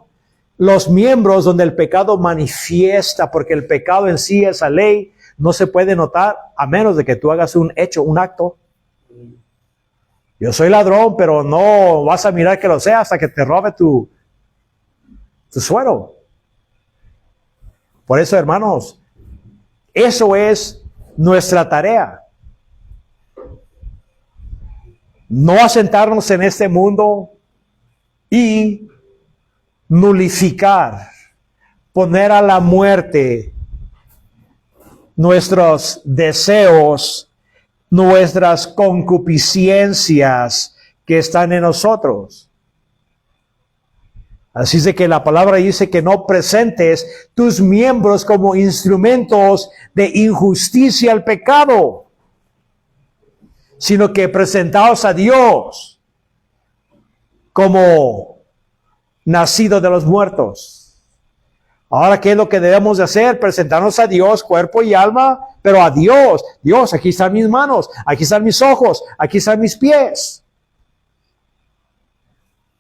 los miembros donde el pecado manifiesta, porque el pecado en sí, esa ley, no se puede notar a menos de que tú hagas un hecho, un acto. Yo soy ladrón, pero no vas a mirar que lo sea hasta que te robe tu suero. Por eso, hermanos, eso es nuestra tarea. No asentarnos en este mundo y nulificar, poner a la muerte nuestros deseos, nuestras concupiscencias que están en nosotros. Así es de que la palabra dice que no presentes tus miembros como instrumentos de injusticia al pecado, sino que presentaos a Dios como nacido de los muertos. Ahora, ¿qué es lo que debemos de hacer? Presentarnos a Dios, cuerpo y alma, pero a Dios. Dios, aquí están mis manos, aquí están mis ojos, aquí están mis pies.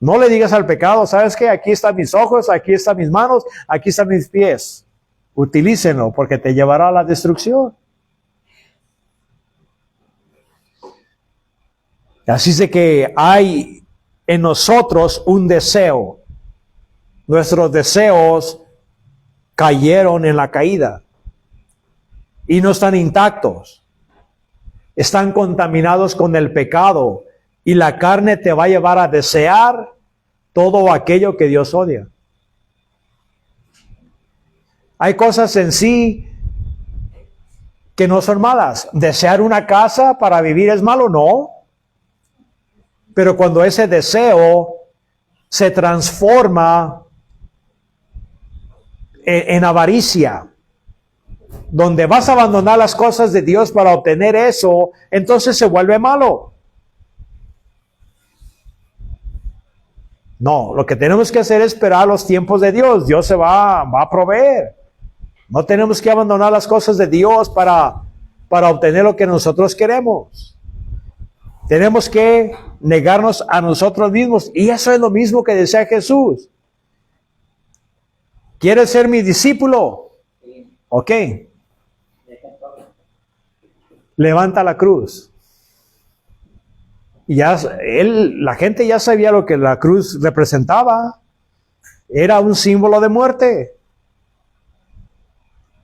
No le digas al pecado, ¿sabes qué? Aquí están mis ojos, aquí están mis manos, aquí están mis pies. Utilícenlo porque te llevará a la destrucción. Así es de que hay en nosotros un deseo. Nuestros deseos cayeron en la caída y no están intactos. Están contaminados con el pecado y la carne te va a llevar a desear todo aquello que Dios odia. Hay cosas en sí que no son malas. ¿Desear una casa para vivir es malo? No. Pero cuando ese deseo se transforma en avaricia, donde vas a abandonar las cosas de Dios para obtener eso, entonces se vuelve malo. No, lo que tenemos que hacer es esperar los tiempos de Dios. Dios se va a proveer. No tenemos que abandonar las cosas de Dios para obtener lo que nosotros queremos. Tenemos que negarnos a nosotros mismos. Y eso es lo mismo que decía Jesús. ¿Quieres ser mi discípulo? Ok. Levanta la cruz. Y ya la gente ya sabía lo que la cruz representaba. Era un símbolo de muerte.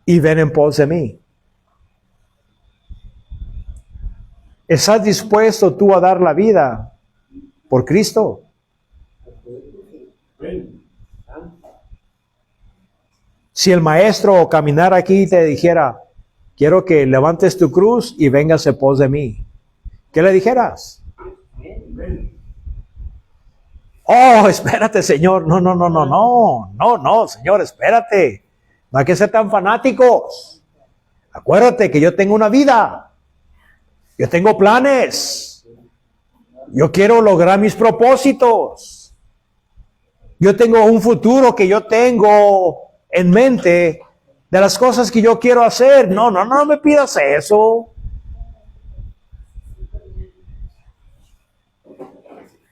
Y ven en pos de mí. ¿Estás dispuesto tú a dar la vida por Cristo? Si el maestro caminara aquí y te dijera, quiero que levantes tu cruz y vengas en pos de mí, ¿qué le dijeras? Oh, espérate, Señor. No, Señor, espérate. No hay que ser tan fanáticos. Acuérdate que yo tengo una vida. Yo tengo planes. Yo quiero lograr mis propósitos. Yo tengo un futuro que yo tengo en mente de las cosas que yo quiero hacer. No me pidas eso.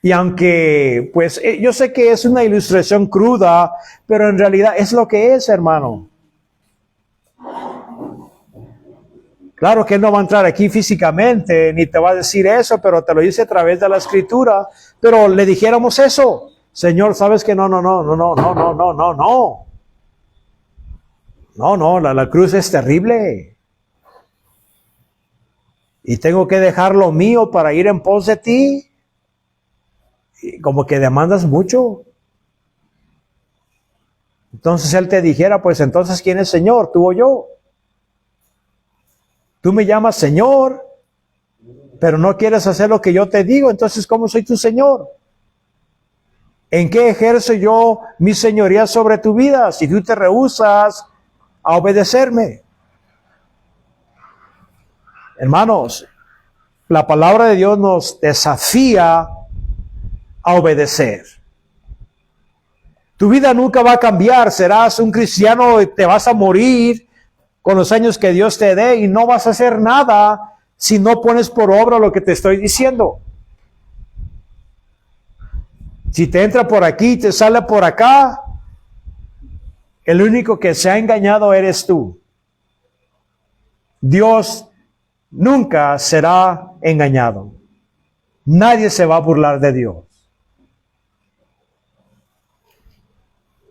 Y aunque, pues, yo sé que es una ilustración cruda, pero en realidad es lo que es, hermano. Claro que Él no va a entrar aquí físicamente, ni te va a decir eso, pero te lo dice a través de la Escritura. Pero le dijéramos eso. Señor, ¿sabes que no? La cruz es terrible. Y tengo que dejar lo mío para ir en pos de ti. Y como que demandas mucho. Entonces Él te dijera, pues entonces, ¿quién es Señor? ¿Tú o yo? Tú me llamas Señor, pero no quieres hacer lo que yo te digo, entonces ¿cómo soy tu Señor? ¿En qué ejerzo yo mi señoría sobre tu vida si tú te rehusas a obedecerme? Hermanos, la palabra de Dios nos desafía a obedecer. Tu vida nunca va a cambiar, serás un cristiano y te vas a morir con los años que Dios te dé y no vas a hacer nada si no pones por obra lo que te estoy diciendo. Si te entra por aquí y te sale por acá, el único que se ha engañado eres tú. Dios nunca será engañado. Nadie se va a burlar de Dios.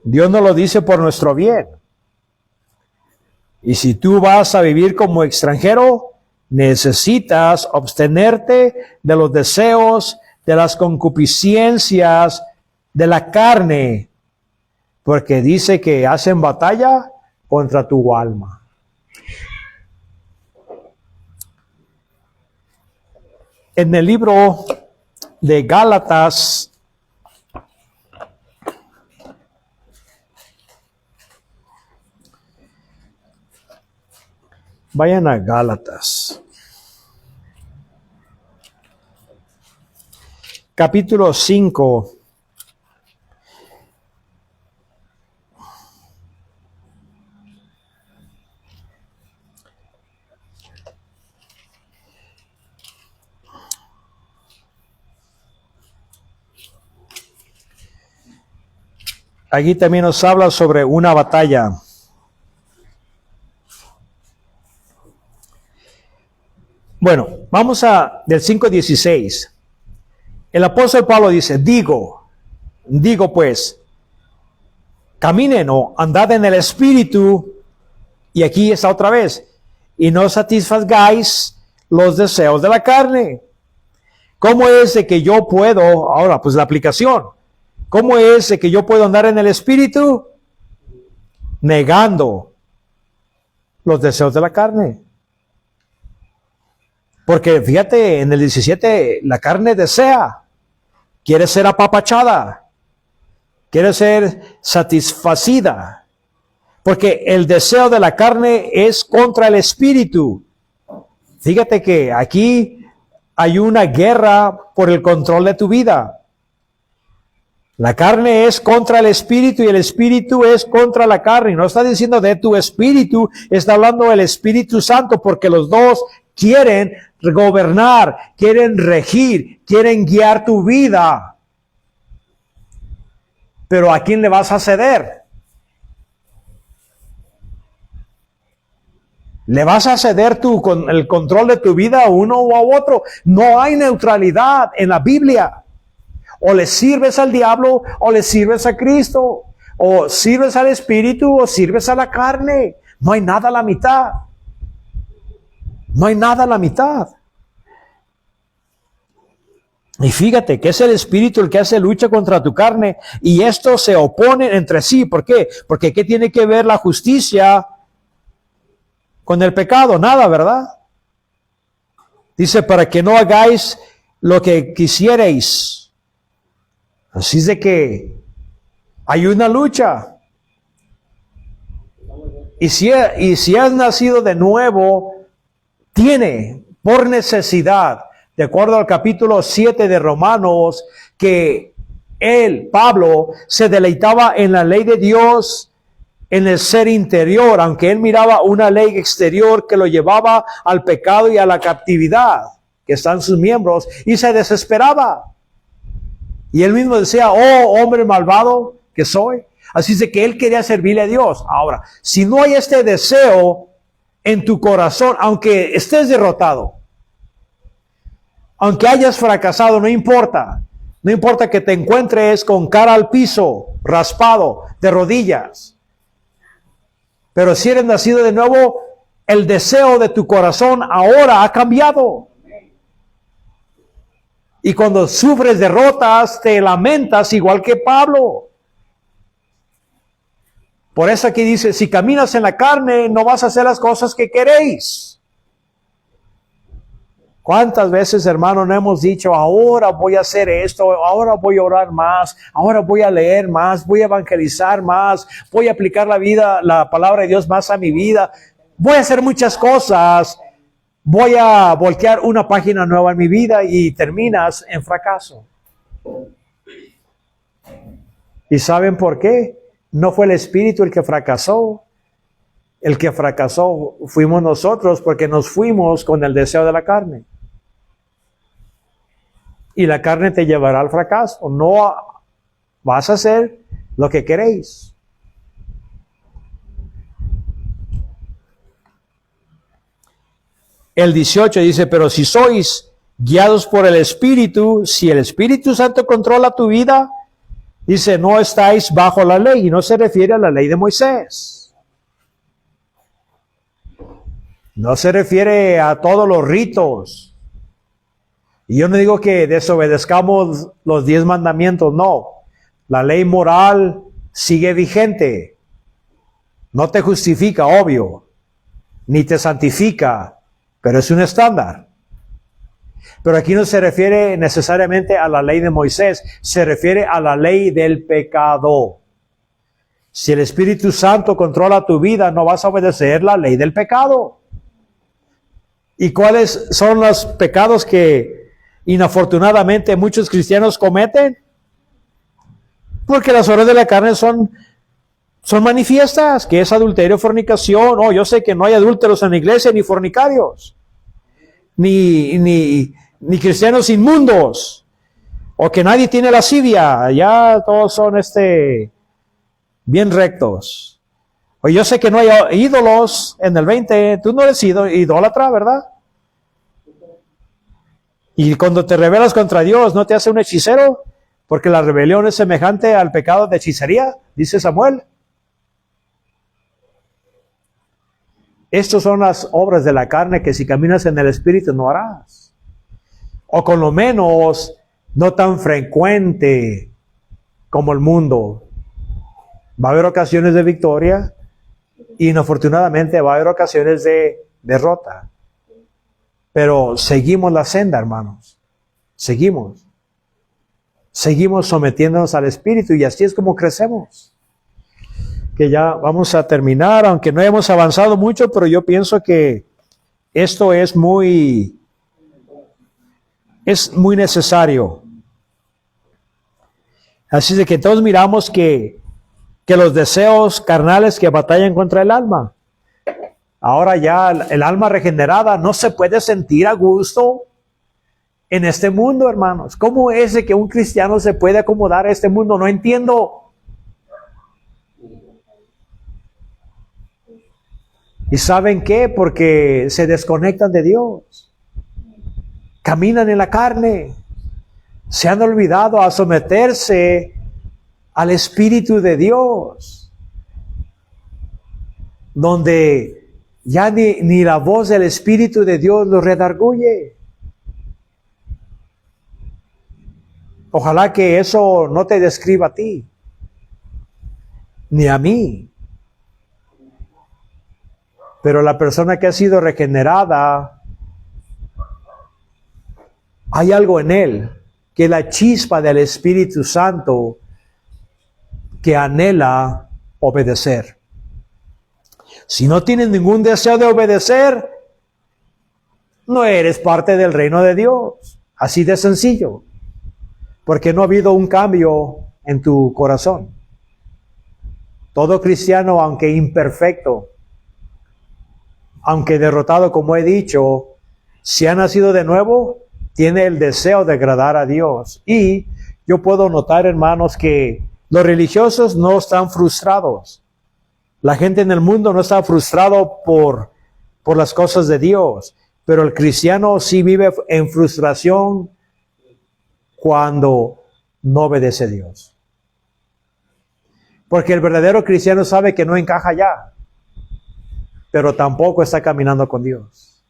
Dios nos lo dice por nuestro bien. Y si tú vas a vivir como extranjero, necesitas abstenerte de los deseos, de las concupiscencias, de la carne, porque dice que hacen batalla contra tu alma. En el libro de Gálatas, vayan a Gálatas, capítulo 5. Aquí también nos habla sobre una batalla. Bueno, vamos del 5:16. El apóstol Pablo dice, digo pues, caminen o andad en el Espíritu, y aquí está otra vez, y no satisfagáis los deseos de la carne. ¿Cómo es de que yo puedo, ahora pues la aplicación, cómo es de que yo puedo andar en el Espíritu? Negando los deseos de la carne. Porque fíjate, en el 17, la carne desea, quiere ser apapachada, quiere ser satisfacida, porque el deseo de la carne es contra el espíritu. Fíjate que aquí hay una guerra por el control de tu vida. La carne es contra el espíritu y el espíritu es contra la carne. No está diciendo de tu espíritu, está hablando del Espíritu Santo, porque los dos quieren gobernar, quieren regir, quieren guiar tu vida. Pero ¿a quién le vas a ceder? ¿Le vas a ceder con el control de tu vida a uno o a otro? No hay neutralidad en la Biblia. O le sirves al diablo o le sirves a Cristo. O sirves al espíritu o sirves a la carne. No hay nada a la mitad. No hay nada a la mitad. Y fíjate que es el espíritu el que hace lucha contra tu carne. Y estos se oponen entre sí. ¿Por qué? Porque ¿qué tiene que ver la justicia con el pecado? Nada, ¿verdad? Dice, para que no hagáis lo que quisierais. Así es de que hay una lucha. Y si has nacido de nuevo, tiene por necesidad, de acuerdo al capítulo 7 de Romanos, que Pablo, se deleitaba en la ley de Dios, en el ser interior, aunque él miraba una ley exterior que lo llevaba al pecado y a la captividad, que están sus miembros, y se desesperaba. Y él mismo decía, oh hombre malvado que soy. Así es de que él quería servirle a Dios. Ahora, si no hay este deseo en tu corazón, aunque estés derrotado, aunque hayas fracasado, no importa. No importa que te encuentres con cara al piso, raspado, de rodillas. Pero si eres nacido de nuevo, el deseo de tu corazón ahora ha cambiado. Y cuando sufres derrotas, te lamentas igual que Pablo. Por eso aquí dice, si caminas en la carne, no vas a hacer las cosas que queréis. ¿Cuántas veces, hermano, no hemos dicho, ahora voy a hacer esto, ahora voy a orar más, ahora voy a leer más, voy a evangelizar más, voy a aplicar la palabra de Dios más a mi vida, voy a hacer muchas cosas, voy a voltear una página nueva en mi vida y terminas en fracaso. ¿Y saben por qué? No fue el espíritu el que fracasó. El que fracasó fuimos nosotros porque nos fuimos con el deseo de la carne. Y la carne te llevará al fracaso. No vas a hacer lo que queréis. El 18 dice, pero si sois guiados por el Espíritu, si el Espíritu Santo controla tu vida, dice, no estáis bajo la ley. Y no se refiere a la ley de Moisés. No se refiere a todos los ritos. Y yo no digo que desobedezcamos los 10 mandamientos, no. La ley moral sigue vigente. No te justifica, obvio, ni te santifica, pero es un estándar. Pero aquí no se refiere necesariamente a la ley de Moisés, se refiere a la ley del pecado. Si el Espíritu Santo controla tu vida, no vas a obedecer la ley del pecado. ¿Y cuáles son los pecados que inafortunadamente muchos cristianos cometen? Porque las obras de la carne son manifiestas, que es adulterio, fornicación. Oh, yo sé que no hay adúlteros en la iglesia, ni fornicarios, ni cristianos inmundos, o que nadie tiene lascivia. Ya todos son bien rectos. O yo sé que no hay ídolos en el 20. Tú no eres idólatra, ¿verdad? Y cuando te rebelas contra Dios, ¿no te hace un hechicero? Porque la rebelión es semejante al pecado de hechicería, dice Samuel. Estas son las obras de la carne que si caminas en el Espíritu no harás. O con lo menos no tan frecuente como el mundo. Va a haber ocasiones de victoria y inafortunadamente va a haber ocasiones de derrota. Pero seguimos la senda, hermanos. Seguimos sometiéndonos al Espíritu y así es como crecemos. Que ya vamos a terminar, aunque no hemos avanzado mucho, pero yo pienso que esto es muy necesario. Así de que todos miramos que los deseos carnales que batallan contra el alma. Ahora ya el alma regenerada no se puede sentir a gusto en este mundo, hermanos. ¿Cómo es de que un cristiano se puede acomodar a este mundo? No entiendo. ¿Y saben qué? Porque se desconectan de Dios. Caminan en la carne. Se han olvidado a someterse al Espíritu de Dios, donde ya ni la voz del Espíritu de Dios los redarguye. Ojalá que eso no te describa a ti, ni a mí. Pero la persona que ha sido regenerada, hay algo en él, que es la chispa del Espíritu Santo, que anhela obedecer. Si no tienes ningún deseo de obedecer, no eres parte del reino de Dios. Así de sencillo. Porque no ha habido un cambio en tu corazón. Todo cristiano, aunque imperfecto, aunque derrotado, como he dicho, si ha nacido de nuevo, tiene el deseo de agradar a Dios. Y yo puedo notar, hermanos, que los religiosos no están frustrados. La gente en el mundo no está frustrado por las cosas de Dios. Pero el cristiano sí vive en frustración cuando no obedece a Dios. Porque el verdadero cristiano sabe que no encaja ya, pero tampoco está caminando con Dios.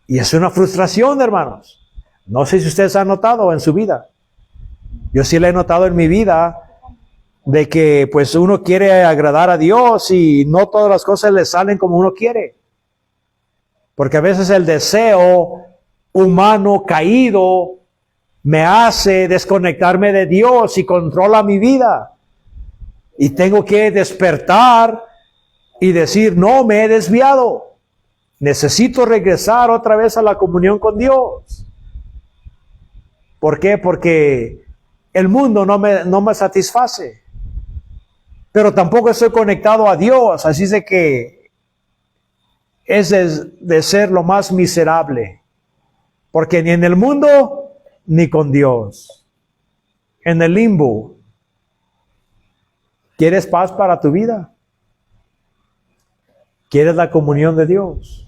Y es una frustración, hermanos. No sé si ustedes han notado en su vida. Yo sí la he notado en mi vida, de que pues uno quiere agradar a Dios y no todas las cosas le salen como uno quiere. Porque a veces el deseo humano caído me hace desconectarme de Dios y controla mi vida. Y tengo que despertar y decir, no, me he desviado. Necesito regresar otra vez a la comunión con Dios. ¿Por qué? Porque el mundo no me satisface. Pero tampoco estoy conectado a Dios. Así es de que es de ser lo más miserable. Porque ni en el mundo, ni con Dios. En el limbo. ¿Quieres paz para tu vida? ¿Quieres la comunión de Dios?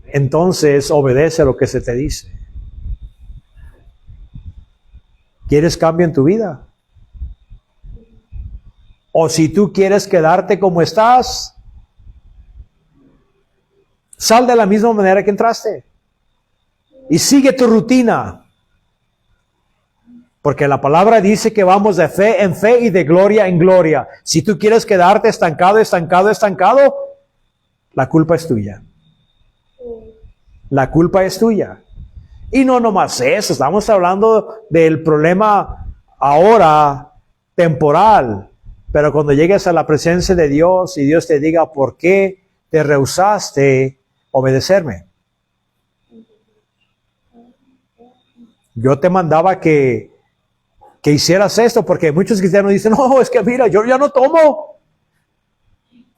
Entonces obedece a lo que se te dice. ¿Quieres cambio en tu vida? O si tú quieres quedarte como estás, sal de la misma manera que entraste. Y sigue tu rutina. Porque la palabra dice que vamos de fe en fe y de gloria en gloria. Si tú quieres quedarte estancado, la culpa es tuya. La culpa es tuya. Y no nomás eso, estamos hablando del problema ahora temporal. Pero cuando llegues a la presencia de Dios y Dios te diga por qué te rehusaste obedecerme. Yo te mandaba que hicieras esto, porque muchos cristianos dicen, no, es que mira, yo ya no tomo.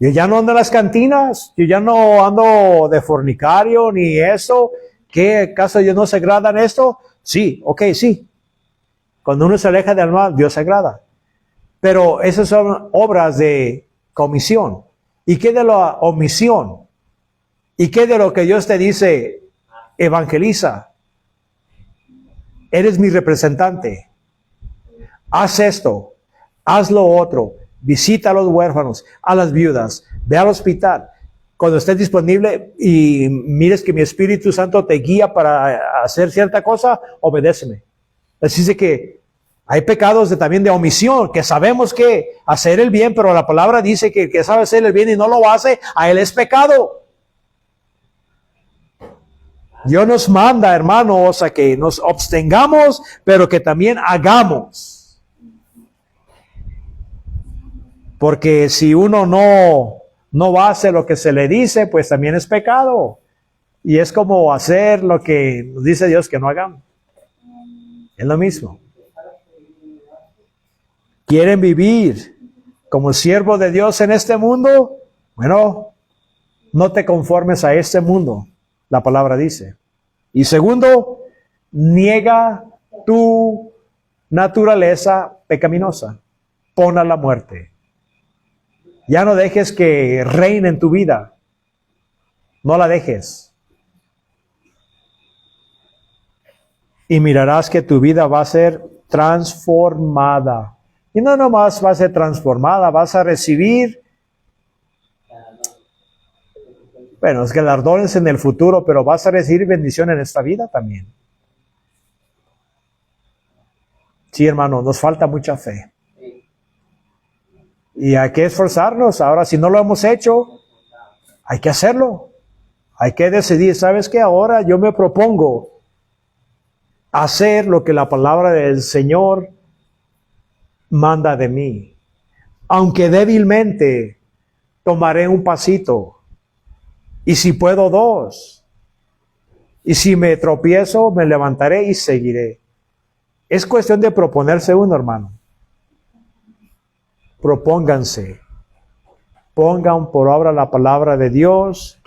Yo ya no ando en las cantinas. Yo ya no ando de fornicario ni eso. ¿Qué acaso Dios no se agrada en esto? Sí, ok, sí. Cuando uno se aleja del mal, Dios se agrada. Pero esas son obras de comisión. ¿Y qué de la omisión? ¿Y qué de lo que Dios te dice? Evangeliza. Eres mi representante. Haz esto. Haz lo otro. Visita a los huérfanos, a las viudas. Ve al hospital. Cuando estés disponible y mires que mi Espíritu Santo te guía para hacer cierta cosa, obedéceme. Así es que hay pecados también de omisión, que sabemos que hacer el bien, pero la palabra dice que el que sabe hacer el bien y no lo hace, a él es pecado. Dios nos manda, hermanos, a que nos abstengamos, pero que también hagamos. Porque si uno no hace lo que se le dice, pues también es pecado. Y es como hacer lo que nos dice Dios que no hagamos. Es lo mismo. ¿Quieren vivir como siervo de Dios en este mundo? Bueno, no te conformes a este mundo, la palabra dice. Y segundo, niega tu naturaleza pecaminosa. Pon a la muerte. Ya no dejes que reine en tu vida. No la dejes. Y mirarás que tu vida va a ser transformada. Y no nomás va a ser transformada, vas a recibir, bueno, es galardones en el futuro, pero vas a recibir bendición en esta vida también. Sí, hermano, nos falta mucha fe. Y hay que esforzarnos. Ahora, si no lo hemos hecho, hay que hacerlo. Hay que decidir, ¿sabes qué? Ahora yo me propongo hacer lo que la palabra del Señor manda de mí. Aunque débilmente, tomaré un pasito. Y si puedo, dos. Y si me tropiezo, me levantaré y seguiré. Es cuestión de proponerse uno, hermano. Propónganse. Pongan por obra la palabra de Dios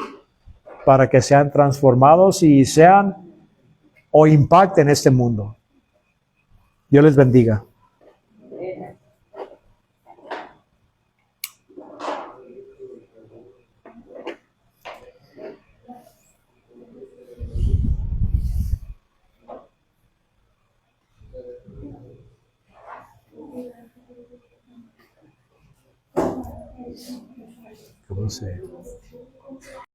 para que sean transformados y sean o impacten este mundo. Dios les bendiga. ¿Cómo se?